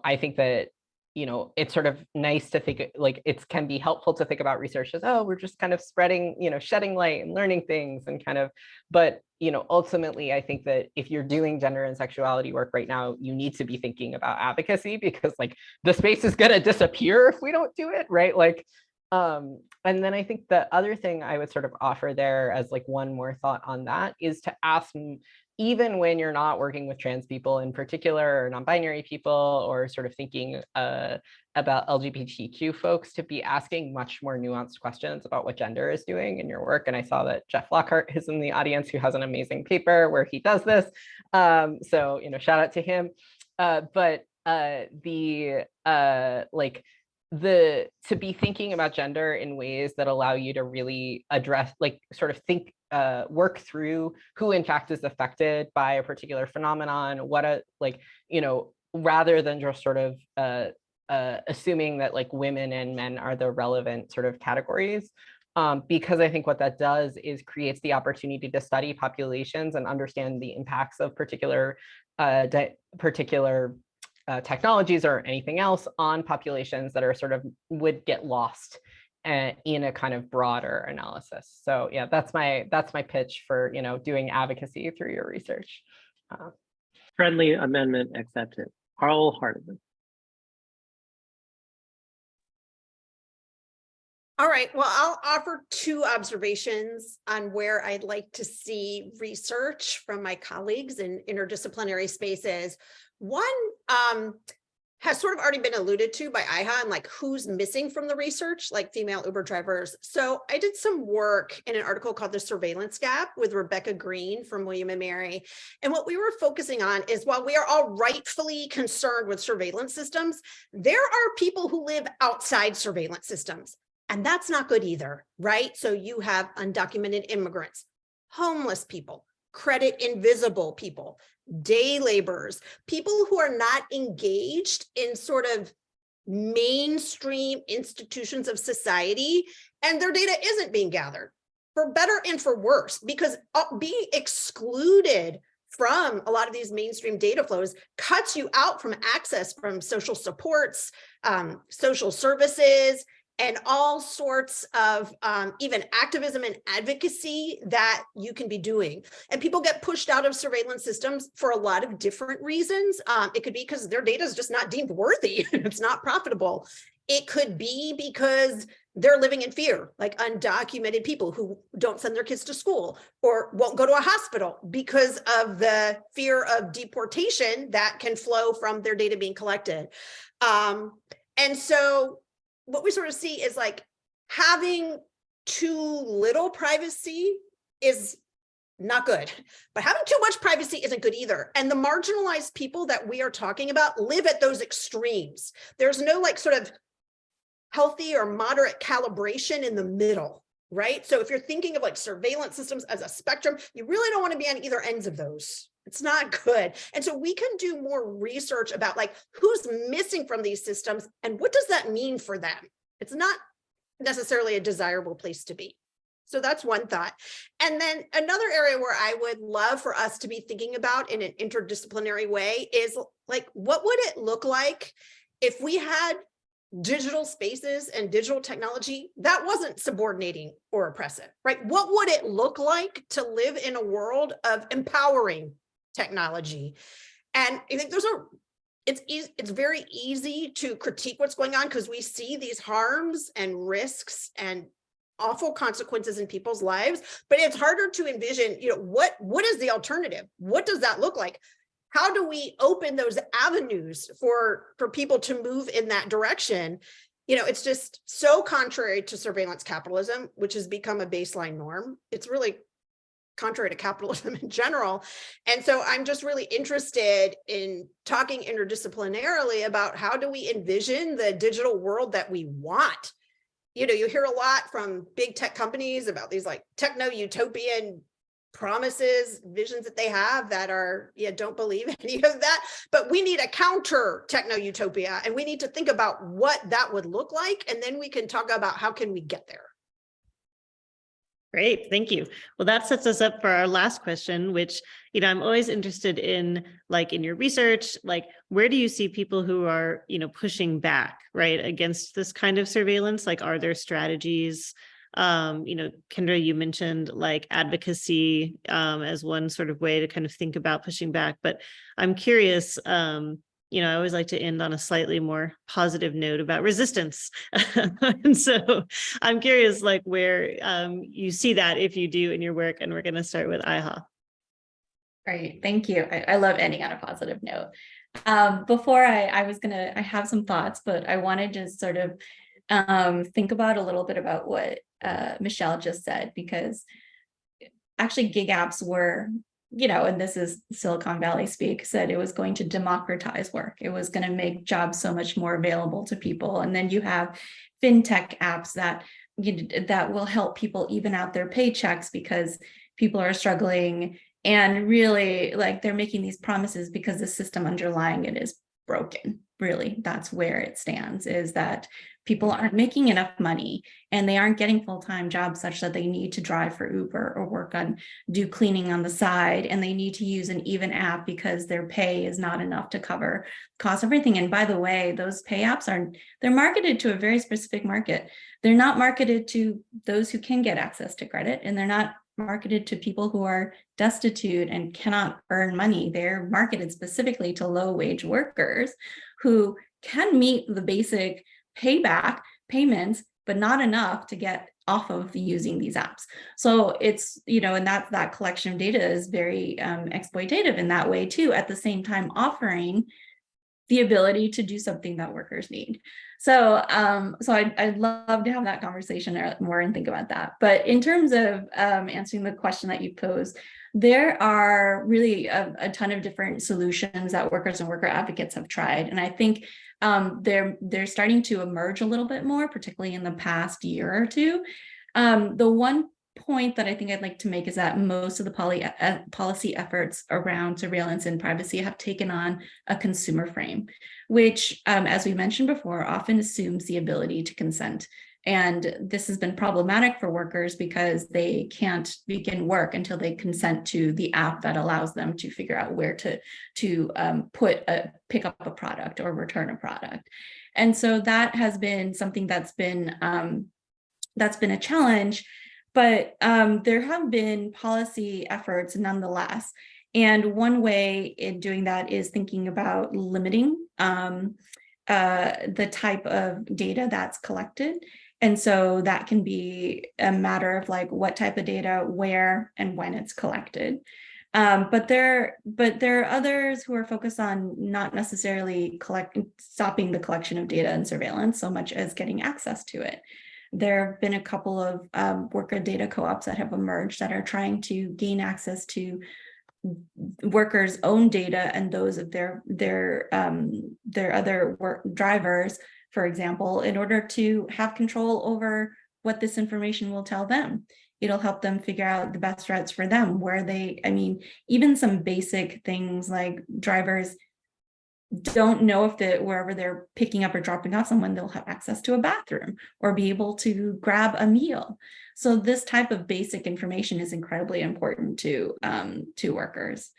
I think that, it's sort of nice to think like it can be helpful to think about research as, oh, we're just kind of spreading, shedding light and learning things and kind of, but, ultimately, I think that if you're doing gender and sexuality work right now, you need to be thinking about advocacy because like the space is going to disappear if we don't do it, right? Like, and then I think the other thing I would sort of offer there as like one more thought on that is to ask, even when you're not working with trans people in particular or non-binary people or sort of thinking about LGBTQ folks, to be asking much more nuanced questions about what gender is doing in your work. And I saw that Jeff Lockhart is in the audience, who has an amazing paper where he does this. So, shout out to him. To be thinking about gender in ways that allow you to really address, like sort of think, work through who in fact is affected by a particular phenomenon, rather than just sort of assuming that like women and men are the relevant sort of categories. Because I think what that does is creates the opportunity to study populations and understand the impacts of particular technologies or anything else on populations that are sort of would get lost in a kind of broader analysis. So yeah, that's my pitch for doing advocacy through your research. Friendly amendment accepted, wholeheartedly. All right, well, I'll offer two observations on where I'd like to see research from my colleagues in interdisciplinary spaces. One has sort of already been alluded to by Aiha, and like who's missing from the research, like female Uber drivers. So I did some work in an article called The Surveillance Gap with Rebecca Green from William & Mary. And what we were focusing on is, while we are all rightfully concerned with surveillance systems, there are people who live outside surveillance systems. And that's not good either, right? So you have undocumented immigrants, homeless people, credit invisible people, day laborers, people who are not engaged in sort of mainstream institutions of society, and their data isn't being gathered, for better and for worse, because being excluded from a lot of these mainstream data flows, cuts you out from access from social supports, social services, and all sorts of even activism and advocacy that you can be doing. And people get pushed out of surveillance systems for a lot of different reasons. It could be because their data is just not deemed worthy. It's not profitable. It could be because they're living in fear, like undocumented people who don't send their kids to school or won't go to a hospital because of the fear of deportation that can flow from their data being collected. And so what we sort of see is like having too little privacy is not good, but having too much privacy isn't good either. And the marginalized people that we are talking about live at those extremes. There's no like sort of healthy or moderate calibration in the middle, right? So if you're thinking of like surveillance systems as a spectrum, you really don't want to be on either ends of those. It's not good. And so we can do more research about like who's missing from these systems and what does that mean for them? It's not necessarily a desirable place to be. So that's one thought. And then another area where I would love for us to be thinking about in an interdisciplinary way is like, what would it look like if we had digital spaces and digital technology that wasn't subordinating or oppressive, right? What would it look like to live in a world of empowering technology? And I think it's very easy to critique what's going on because we see these harms and risks and awful consequences in people's lives, but it's harder to envision, what is the alternative? What does that look like? How do we open those avenues for people to move in that direction? It's just so contrary to surveillance capitalism, which has become a baseline norm. It's really contrary to capitalism in general. And so I'm just really interested in talking interdisciplinarily about how do we envision the digital world that we want? You hear a lot from big tech companies about these like techno-utopian promises, visions that they have that are, don't believe any of that, but we need a counter techno-utopia and we need to think about what that would look like. And then we can talk about how can we get there. Great, thank you. Well, that sets us up for our last question, which, I'm always interested in, like in your research, like where do you see people who are, pushing back, right, against this kind of surveillance? Like, are there strategies? Kendra, you mentioned like advocacy as one sort of way to kind of think about pushing back, but I'm curious, I always like to end on a slightly more positive note about resistance. And so I'm curious, like where you see that if you do in your work, and we're going to start with Aiha. Great, thank you. I love ending on a positive note. Before I have some thoughts, but I wanted to sort of think about a little bit about what Michele just said, because actually gig apps were, and this is Silicon Valley speak, said it was going to democratize work. It was going to make jobs so much more available to people. And then you have fintech apps that will help people even out their paychecks because people are struggling, and really like they're making these promises because the system underlying it is broken. Really, that's where it stands, is that people aren't making enough money and they aren't getting full-time jobs such that they need to drive for Uber or do cleaning on the side, and they need to use an even app because their pay is not enough to cover cost of everything. And by the way, those pay apps they're marketed to a very specific market. They're not marketed to those who can get access to credit, and they're not marketed to people who are destitute and cannot earn money. They're marketed specifically to low-wage workers who can meet the basic payback payments, but not enough to get off of using these apps. So it's, and that collection of data is very exploitative in that way too, at the same time offering the ability to do something that workers need. So I'd love to have that conversation more and think about that. But in terms of answering the question that you posed, there are really a ton of different solutions that workers and worker advocates have tried. And I think they're starting to emerge a little bit more, particularly in the past year or two. The one point that I think I'd like to make is that most of the policy efforts around surveillance and privacy have taken on a consumer frame, which, as we mentioned before, often assumes the ability to consent And this has been problematic for workers because they can't begin work until they consent to the app that allows them to figure out where to pick up a product or return a product. And so that has been something that's been a challenge, but there have been policy efforts nonetheless. And one way in doing that is thinking about limiting the type of data that's collected. And so that can be a matter of like what type of data, where, and when it's collected. But there are others who are focused on not necessarily stopping the collection of data and surveillance so much as getting access to it. There have been a couple of worker data co-ops that have emerged that are trying to gain access to workers' own data and those of their other drivers, for example, in order to have control over what this information will tell them. It'll help them figure out the best routes for them, even some basic things like drivers don't know if wherever they're picking up or dropping off someone, they'll have access to a bathroom or be able to grab a meal. So this type of basic information is incredibly important to workers.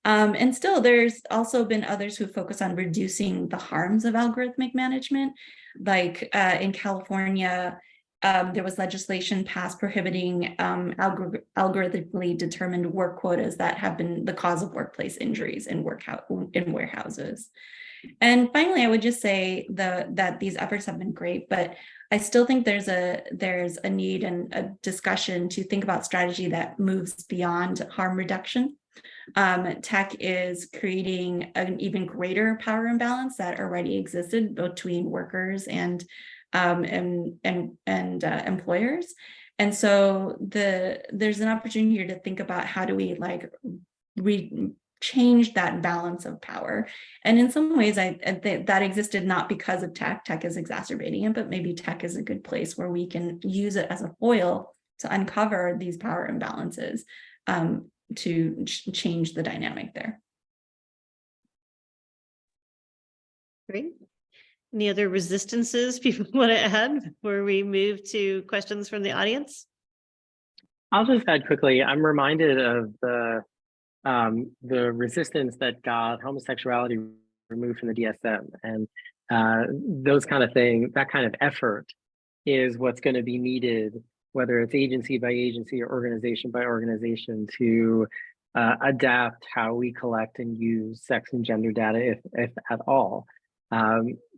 And still, there's also been others who focus on reducing the harms of algorithmic management. Like in California, there was legislation passed prohibiting algorithmically determined work quotas that have been the cause of workplace injuries in warehouses. And finally, I would just say that these efforts have been great, but I still think there's a need and a discussion to think about strategy that moves beyond harm reduction. Tech is creating an even greater power imbalance that already existed between workers and employers. And so there's an opportunity here to think about how do we change that balance of power. And in some ways, that existed not because of tech. Tech is exacerbating it, but maybe tech is a good place where we can use it as a foil to uncover these power imbalances to change the dynamic there. Great. Any other resistances people want to add before we move to questions from the audience? I'll just add quickly, I'm reminded of the resistance that got homosexuality removed from the DSM, and those kind of things, that kind of effort is what's going to be needed, whether it's agency by agency or organization by organization, to adapt how we collect and use sex and gender data, if at all.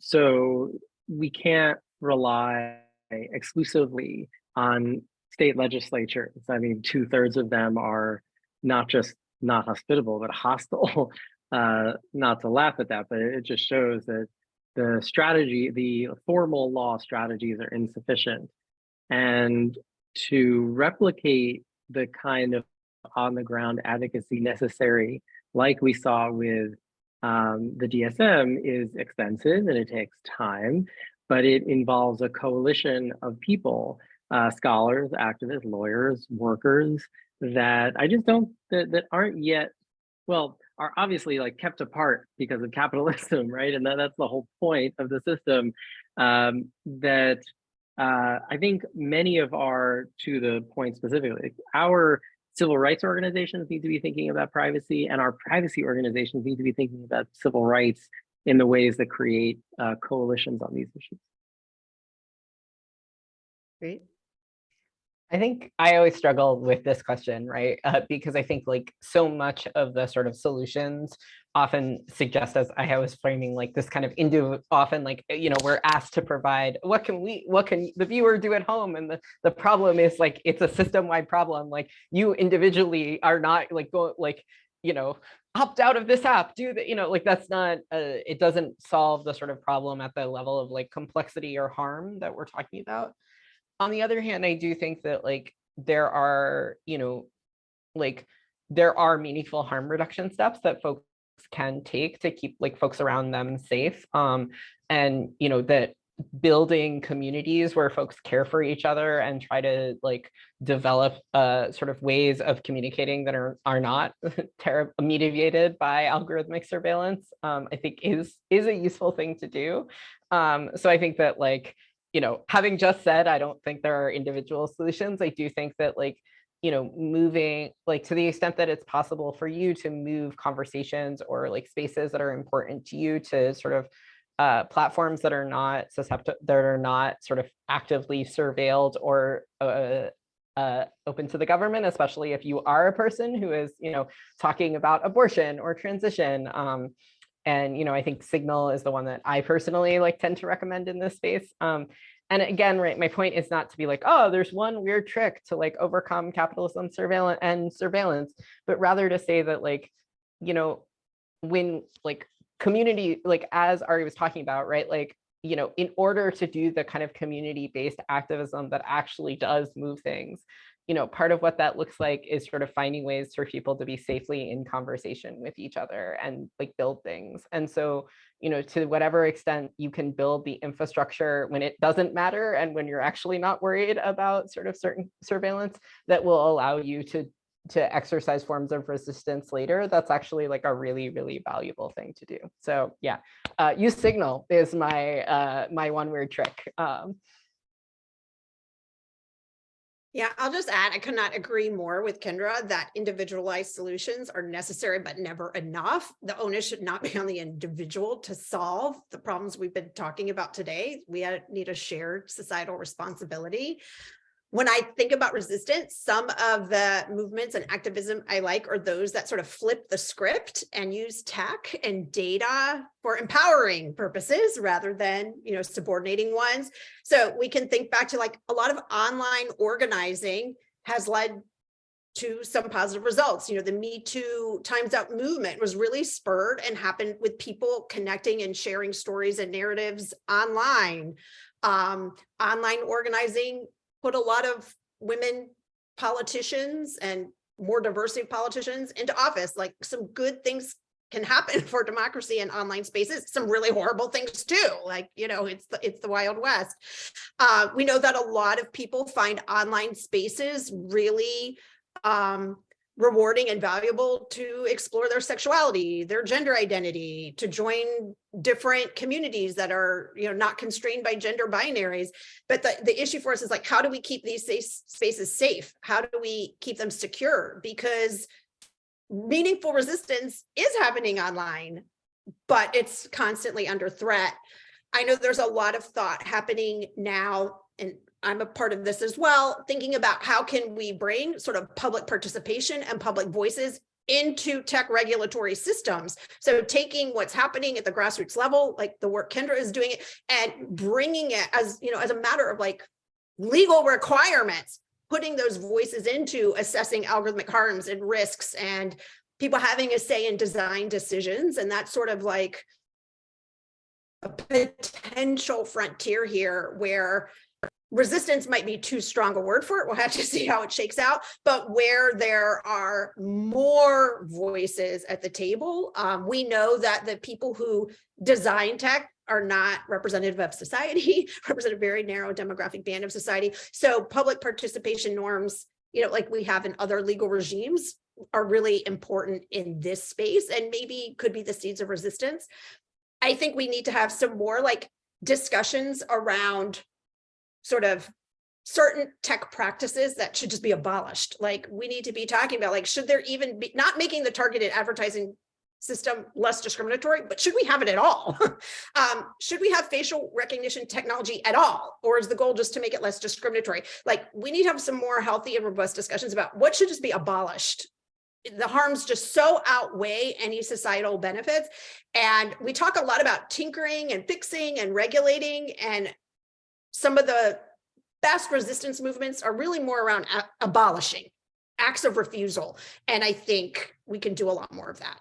So we can't rely exclusively on state legislatures. I mean, 2/3 of them are not just not hospitable, but hostile. Not to laugh at that, but it just shows that the formal law strategies are insufficient. And to replicate the kind of on-the-ground advocacy necessary, like we saw with the DSM, is expensive and it takes time, but it involves a coalition of people, scholars, activists, lawyers, workers, that I just don't, that aren't yet, well, are obviously like kept apart because of capitalism, right? And that's the whole point of the system. That I think many of to the point specifically, our civil rights organizations need to be thinking about privacy, and our privacy organizations need to be thinking about civil rights in the ways that create coalitions on these issues. Great. I think I always struggle with this question, right? Because I think like so much of the sort of solutions often suggest, as I was framing, like this kind of often like, we're asked to provide, what can the viewer do at home? And the problem is like, it's a system-wide problem. Like you individually are not like, opt out of this app, do that, like that's not, it doesn't solve the sort of problem at the level of like complexity or harm that we're talking about. On the other hand, I do think that like there are, there are meaningful harm reduction steps that folks can take to keep like folks around them safe. And that building communities where folks care for each other and try to like develop sort of ways of communicating that are not mediated by algorithmic surveillance, I think is a useful thing to do. So I think that like having just said, I don't think there are individual solutions. I do think that moving to the extent that it's possible for you to move conversations or spaces that are important to you to sort of platforms that are not susceptible, that are not sort of actively surveilled or open to the government, especially if you are a person who is, talking about abortion or transition. And, I think Signal is the one that I personally tend to recommend in this space. And again, right, my point is not to be oh, there's one weird trick to overcome capitalism surveillance, but rather to say that when community, as Ari was talking about, right, in order to do the kind of community-based activism that actually does move things, part of what that looks like is sort of finding ways for people to be safely in conversation with each other and build things. And so, to whatever extent you can build the infrastructure when it doesn't matter and when you're actually not worried about sort of certain surveillance that will allow you to exercise forms of resistance later, that's actually a really, really valuable thing to do. So yeah, use Signal is my my one weird trick. Yeah, I'll just add, I could not agree more with Kendra that individualized solutions are necessary, but never enough. The onus should not be on the individual to solve the problems we've been talking about today. We need a shared societal responsibility. When I think about resistance, some of the movements and activism I like are those that sort of flip the script and use tech and data for empowering purposes rather than, subordinating ones. So we can think back to a lot of online organizing has led to some positive results. The Me Too Time's Up movement was really spurred and happened with people connecting and sharing stories and narratives online. Online organizing put a lot of women politicians and more diversity of politicians into office. Some good things can happen for democracy in online spaces. Some really horrible things too. It's the Wild West. We know that a lot of people find online spaces really rewarding and valuable to explore their sexuality, their gender identity, to join different communities that are, not constrained by gender binaries. But the issue for us is how do we keep these spaces safe? How do we keep them secure? Because meaningful resistance is happening online, but it's constantly under threat. I know there's a lot of thought happening now, and I'm a part of this as well, thinking about how can we bring sort of public participation and public voices into tech regulatory systems. So taking what's happening at the grassroots level, the work Kendra is doing, and bringing it as a matter of legal requirements, putting those voices into assessing algorithmic harms and risks and people having a say in design decisions. And that's sort of a potential frontier here where resistance might be too strong a word for it. We'll have to see how it shakes out, but where there are more voices at the table, we know that the people who design tech are not representative of society, represent a very narrow demographic band of society. So public participation norms, like we have in other legal regimes, are really important in this space and maybe could be the seeds of resistance. I think we need to have some more discussions around sort of certain tech practices that should just be abolished. We need to be talking about should there even be, not making the targeted advertising system less discriminatory, but should we have it at all? Should we have facial recognition technology at all? Or is the goal just to make it less discriminatory? We need to have some more healthy and robust discussions about what should just be abolished. The harms just so outweigh any societal benefits. And we talk a lot about tinkering and fixing and regulating, and some of the best resistance movements are really more around abolishing, acts of refusal. And I think we can do a lot more of that.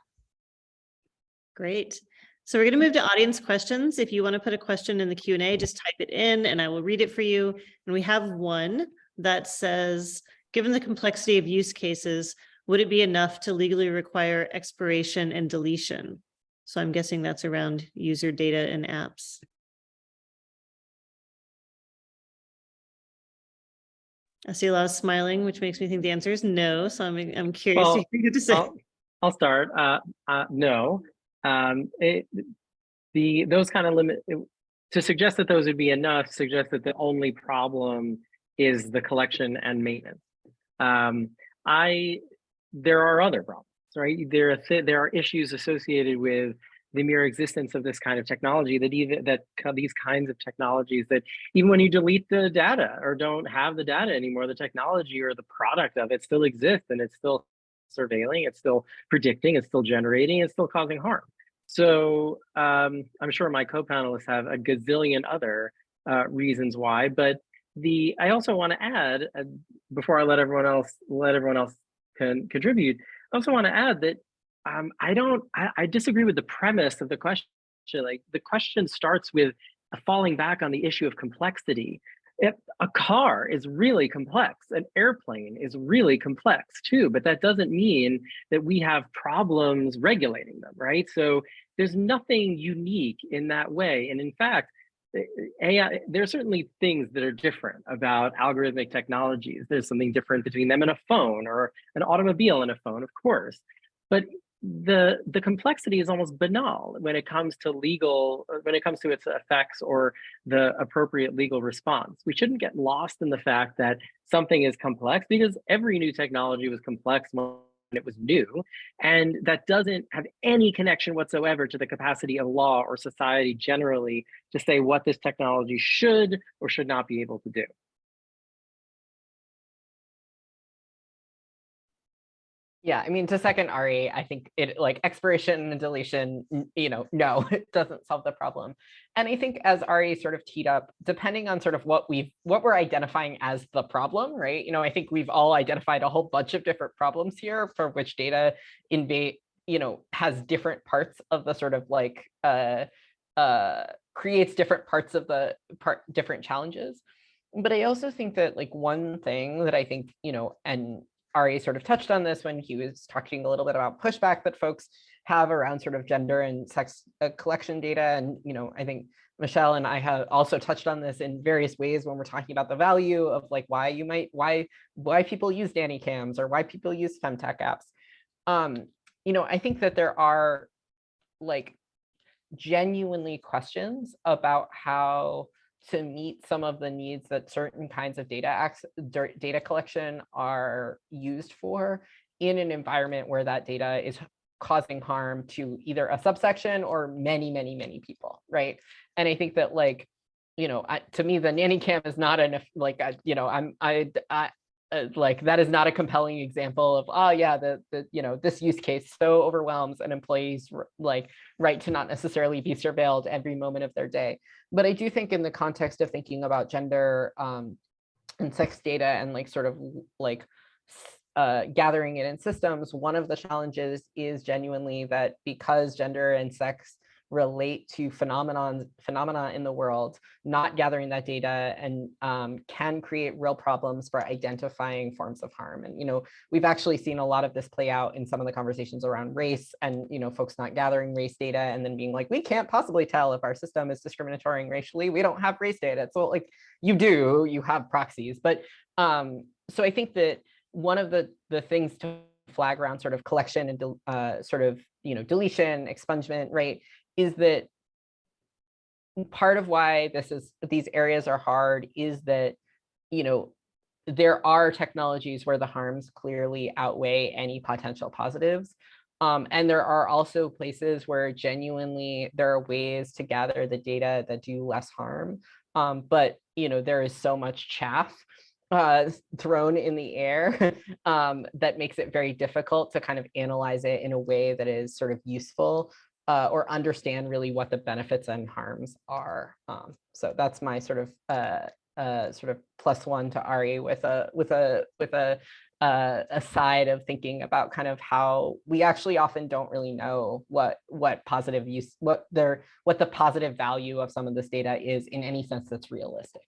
Great. So we're going to move to audience questions. If you want to put a question in the Q&A, just type it in and I will read it for you. And we have one that says, given the complexity of use cases, would it be enough to legally require expiration and deletion? So I'm guessing that's around user data and apps. I see a lot of smiling, which makes me think the answer is no. So I'm curious to hear you to say. I'll start. No. Those kind of to suggest that those would be enough suggests that the only problem is the collection and maintenance. There are other problems, right? There are issues associated with the mere existence of this kind of technology, these kinds of technologies, that even when you delete the data or don't have the data anymore, the technology or the product of it still exists, and it's still surveilling, it's still predicting, it's still generating, it's still causing harm. So I'm sure my co-panelists have a gazillion other reasons why, but I also want to add, before I let everyone else contribute, I also want to add that I disagree with the premise of the question. Like, the question starts with falling back on the issue of complexity. A car is really complex. An airplane is really complex too, but that doesn't mean that we have problems regulating them, right? So there's nothing unique in that way. And in fact, AI, there are certainly things that are different about algorithmic technologies. There's something different between them and a phone, or an automobile and a phone, of course. But the complexity is almost banal when it comes to its effects or the appropriate legal response. We shouldn't get lost in the fact that something is complex, because every new technology was complex when it was new, and that doesn't have any connection whatsoever to the capacity of law or society generally to say what this technology should or should not be able to do. Yeah, I mean, to second Ari, I think it, like, expiration and deletion, no, it doesn't solve the problem. And I think, as Ari sort of teed up, depending on sort of what we're identifying as the problem, right? I think we've all identified a whole bunch of different problems here for which data has different parts of the sort of like creates different parts of the different challenges. But I also think that, like, one thing that I think, and Ari sort of touched on this when he was talking a little bit about pushback that folks have around sort of gender and sex collection data. And, I think Michele and I have also touched on this in various ways when we're talking about the value of, like, why people use nanny cams or why people use femtech apps. I think that there are, like, genuinely questions about how to meet some of the needs that certain kinds of data collection are used for in an environment where that data is causing harm to either a subsection or many, many, many people, right? And I think that, like, to me, the nanny cam is not enough, like, that is not a compelling example of, oh yeah, this use case so overwhelms an employee's right to not necessarily be surveilled every moment of their day. But I do think, in the context of thinking about gender and sex data and, like, sort of like gathering it in systems, one of the challenges is genuinely that, because gender and sex relate to phenomena in the world, not gathering that data and can create real problems for identifying forms of harm. And we've actually seen a lot of this play out in some of the conversations around race, and folks not gathering race data and then being like, we can't possibly tell if our system is discriminatory racially, we don't have race data. So, like, you have proxies. But so I think that one of the things to flag around sort of collection and sort of deletion, expungement, right, is that part of why these areas are hard is that there are technologies where the harms clearly outweigh any potential positives, and there are also places where genuinely there are ways to gather the data that do less harm, but there is so much chaff thrown in the air that makes it very difficult to kind of analyze it in a way that is sort of useful or understand really what the benefits and harms are. So that's my sort of +1 to Ari with a side of thinking about kind of how we actually often don't really know what the positive value of some of this data is in any sense that's realistic.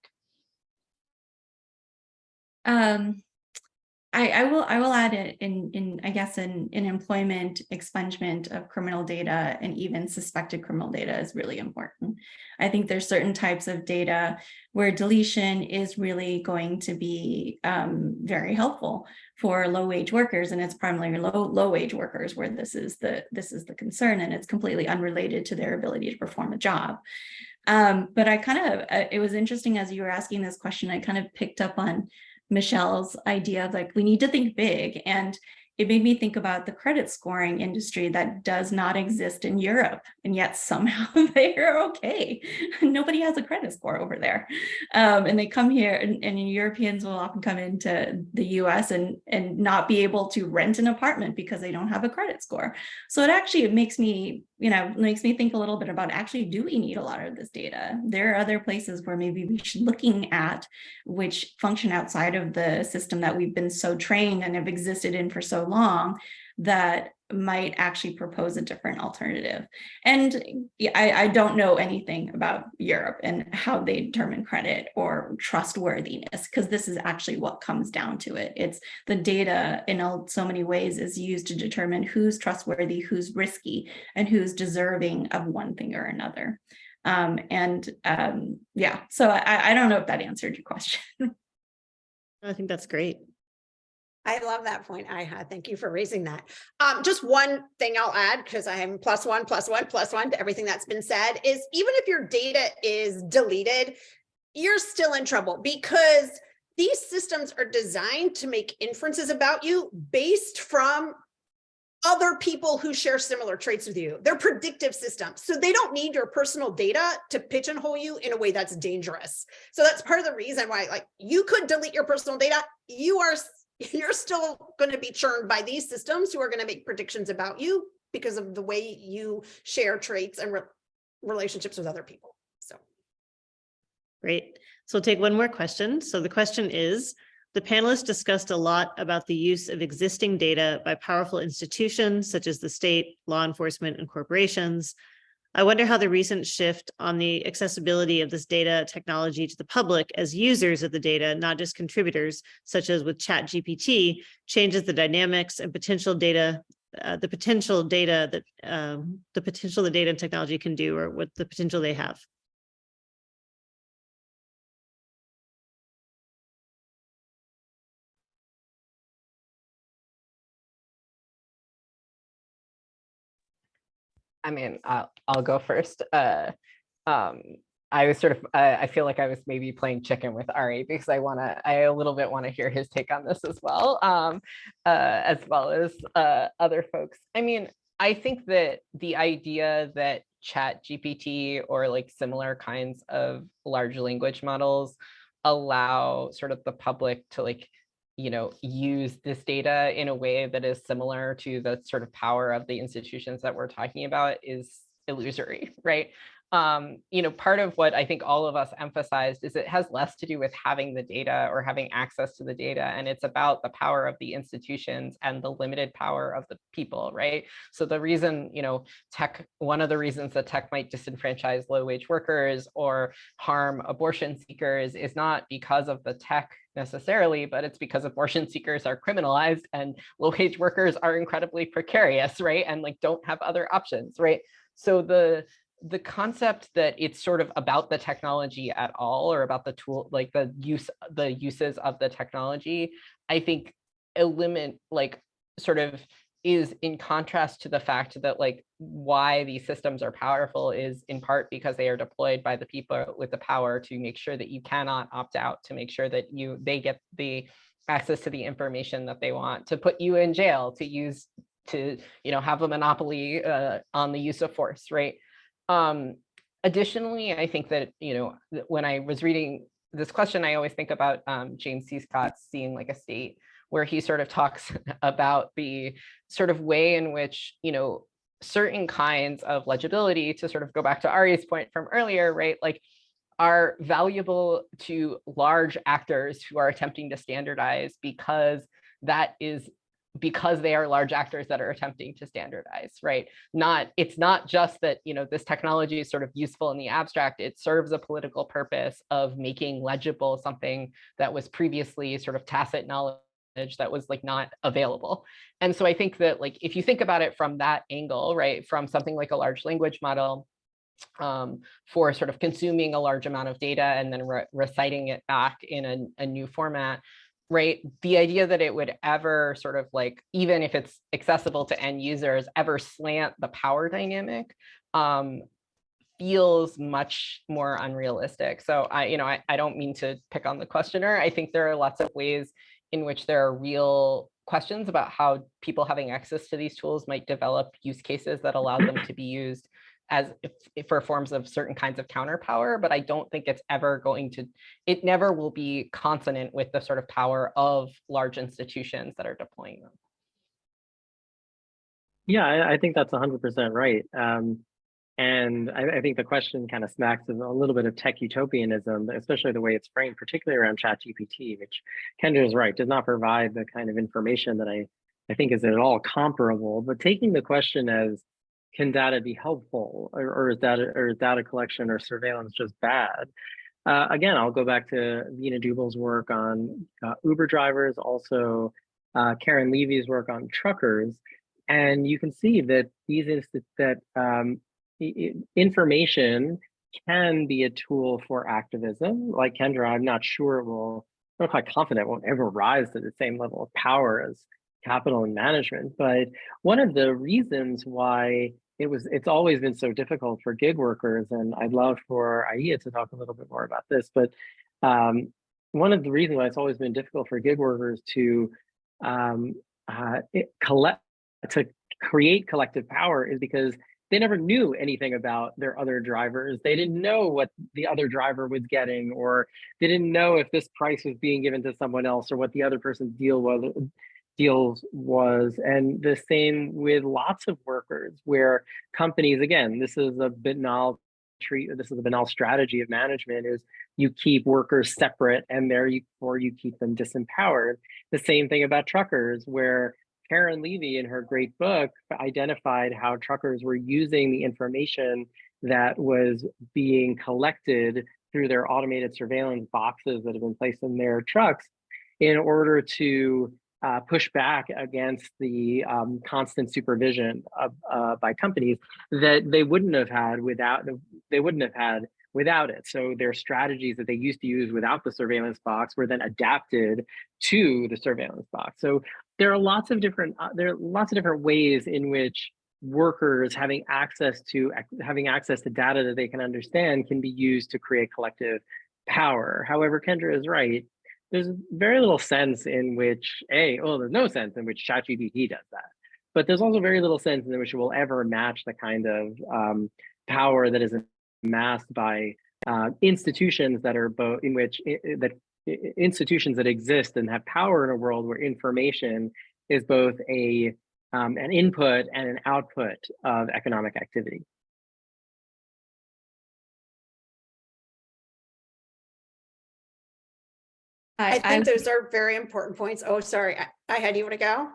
I will add it in I guess in employment, expungement of criminal data and even suspected criminal data is really important. I think there's certain types of data where deletion is really going to be very helpful for low-wage workers, and it's primarily low-wage workers where this is the concern, and it's completely unrelated to their ability to perform a job. But I kind of, it was interesting as you were asking this question, I kind of picked up on Michelle's idea of like, we need to think big. And it made me think about the credit scoring industry that does not exist in Europe. And yet somehow they're okay. Nobody has a credit score over there. And they come here and Europeans will often come into the US and not be able to rent an apartment because they don't have a credit score. So it makes me, makes me think a little bit about actually, do we need a lot of this data? There are other places where maybe we should looking at which function outside of the system that we've been so trained and have existed in for so long that might actually propose a different alternative. And I don't know anything about Europe and how they determine credit or trustworthiness, because this is actually what comes down to it. It's the data in so many ways is used to determine who's trustworthy, who's risky, and who's deserving of one thing or another. Yeah, so I don't know if that answered your question. I think that's great. I love that point, Aiha. Thank you for raising that. Just one thing I'll add, because I am +1, +1, +1 to everything that's been said, is even if your data is deleted, you're still in trouble, because these systems are designed to make inferences about you based from other people who share similar traits with you. They're predictive systems. So they don't need your personal data to pigeonhole you in a way that's dangerous. So that's part of the reason why, like, you could delete your personal data. You're still going to be churned by these systems who are going to make predictions about you because of the way you share traits and relationships with other people. So Great. So we'll take one more question. So the question is, the panelists discussed a lot about the use of existing data by powerful institutions such as the state, law enforcement, and corporations. I wonder how the recent shift on the accessibility of this data technology to the public as users of the data, not just contributors, such as with ChatGPT, changes the dynamics and potential data, the potential the data and technology can do, or what the potential they have. I mean, I'll go first. I was sort of, I feel like I was maybe playing chicken with Ari, because I a little bit want to hear his take on this as well as other folks. I mean, I think that the idea that ChatGPT or like similar kinds of large language models allow sort of the public to like, use this data in a way that is similar to the sort of power of the institutions that we're talking about is illusory, right? Part of what I think all of us emphasized is it has less to do with having the data or having access to the data, and it's about the power of the institutions and the limited power of the people, right? So the reason, one of the reasons that tech might disenfranchise low-wage workers or harm abortion seekers is not because of the tech necessarily, but it's because abortion seekers are criminalized and low-wage workers are incredibly precarious, right? And like don't have other options, right? So the concept that it's sort of about the technology at all, or about the tool, like the uses of the technology, I think sort of is in contrast to the fact that like why these systems are powerful is in part because they are deployed by the people with the power to make sure that you cannot opt out, to make sure that they get the access to the information that they want, to put you in jail, to have a monopoly on the use of force, right? Additionally, I think that, when I was reading this question, I always think about James C. Scott's Seeing Like a State, where he sort of talks about the sort of way in which, certain kinds of legibility, to sort of go back to Ari's point from earlier, right? Like are valuable to large actors who are attempting to standardize because they are large actors that are attempting to standardize, right? It's not just that, this technology is sort of useful in the abstract, it serves a political purpose of making legible something that was previously sort of tacit knowledge that was like not available. And so I think that like, if you think about it from that angle, right, from something like a large language model, for sort of consuming a large amount of data and then reciting it back in a new format, right? The idea that it would ever sort of like, even if it's accessible to end users, ever slant the power dynamic feels much more unrealistic. So I don't mean to pick on the questioner. I think there are lots of ways in which there are real questions about how people having access to these tools might develop use cases that allow them to be used as if for forms of certain kinds of counterpower, but I don't think it's ever it never will be consonant with the sort of power of large institutions that are deploying them. Yeah, I think that's 100% right. And I think the question kind of smacks of a little bit of tech utopianism, especially the way it's framed, particularly around ChatGPT, which Kendra is right, does not provide the kind of information that I think is at all comparable. But taking the question as, can data be helpful, or is data collection or surveillance just bad? Again, I'll go back to Vina Dubel's work on Uber drivers, also Karen Levy's work on truckers. And you can see that information can be a tool for activism. Like Kendra, I'm not quite confident it won't ever rise to the same level of power as capital and management. But one of the reasons why it's always been so difficult for gig workers, and I'd love for Aiha to talk a little bit more about this, but one of the reasons why it's always been difficult for gig workers to create collective power is because they never knew anything about their other drivers. They didn't know what the other driver was getting, or they didn't know if this price was being given to someone else or what the other person's deals was. And the same with lots of workers, where companies, again, this is a banal strategy of management, is you keep workers separate and therefore you keep them disempowered. The same thing about truckers, where Karen Levy in her great book identified how truckers were using the information that was being collected through their automated surveillance boxes that have been placed in their trucks in order to push back against the constant supervision by companies that they wouldn't have had without it. So their strategies that they used to use without the surveillance box were then adapted to the surveillance box. So there are lots of different ways in which workers having access to data that they can understand can be used to create collective power. However, Kendra is right. There's very little sense in which there's no sense in which ChatGPT does that. But there's also very little sense in which it will ever match the kind of power that is amassed by institutions that are institutions that exist and have power in a world where information is both an input and an output of economic activity. I think those are very important points. Oh, sorry. Aiha, do you want to go?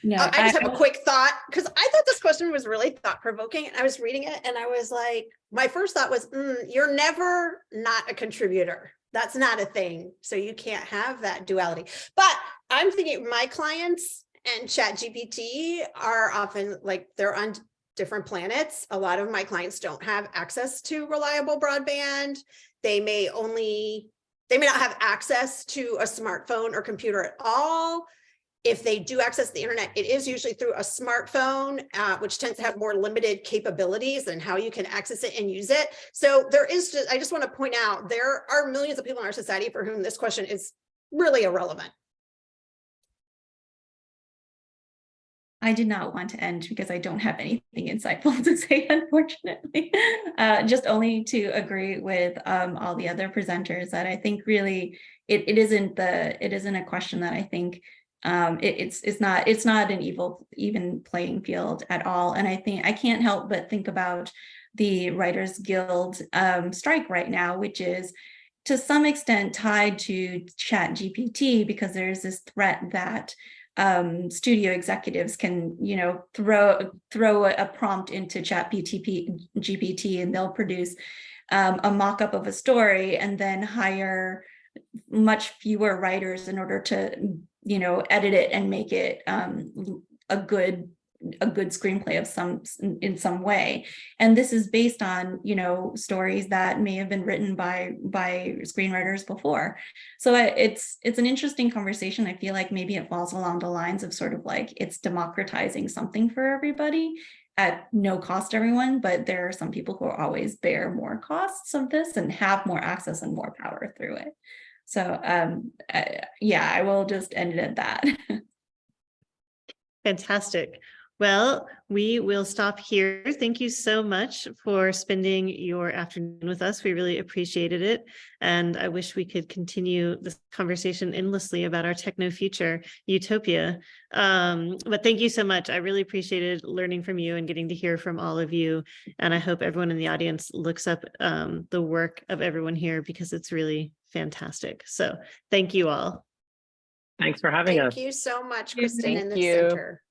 No, I just have a quick thought, because I thought this question was really thought-provoking, and I was reading it and I was like, my first thought was, you're never not a contributor. That's not a thing. So you can't have that duality. But I'm thinking my clients and ChatGPT are often they're on different planets. A lot of my clients don't have access to reliable broadband. They may not have access to a smartphone or computer at all. If they do access the internet, it is usually through a smartphone, which tends to have more limited capabilities and how you can access it and use it. So I just want to point out, there are millions of people in our society for whom this question is really irrelevant. I did not want to end because I don't have anything insightful to say, unfortunately. Just only to agree with all the other presenters that I think really it isn't a question that I think it's not an even playing field at all. And I think I can't help but think about the Writers Guild strike right now, which is to some extent tied to ChatGPT, because there's this threat that studio executives can, throw a prompt into GPT and they'll produce a mock-up of a story and then hire much fewer writers in order to, edit it and make it a good screenplay in some way. And this is based on, stories that may have been written by screenwriters before. So it's an interesting conversation. I feel like maybe it falls along the lines of sort of like it's democratizing something for everybody. at no cost to everyone, but there are some people who always bear more costs of this and have more access and more power through it. So yeah, I will just end it at that. Fantastic. Well, we will stop here. Thank you so much for spending your afternoon with us. We really appreciated it. And I wish we could continue this conversation endlessly about our techno future utopia. But thank you so much. I really appreciated learning from you and getting to hear from all of you. And I hope everyone in the audience looks up the work of everyone here because it's really fantastic. So thank you all. Thank you for having us. Thank you so much, Kristen, Thank and the you. center.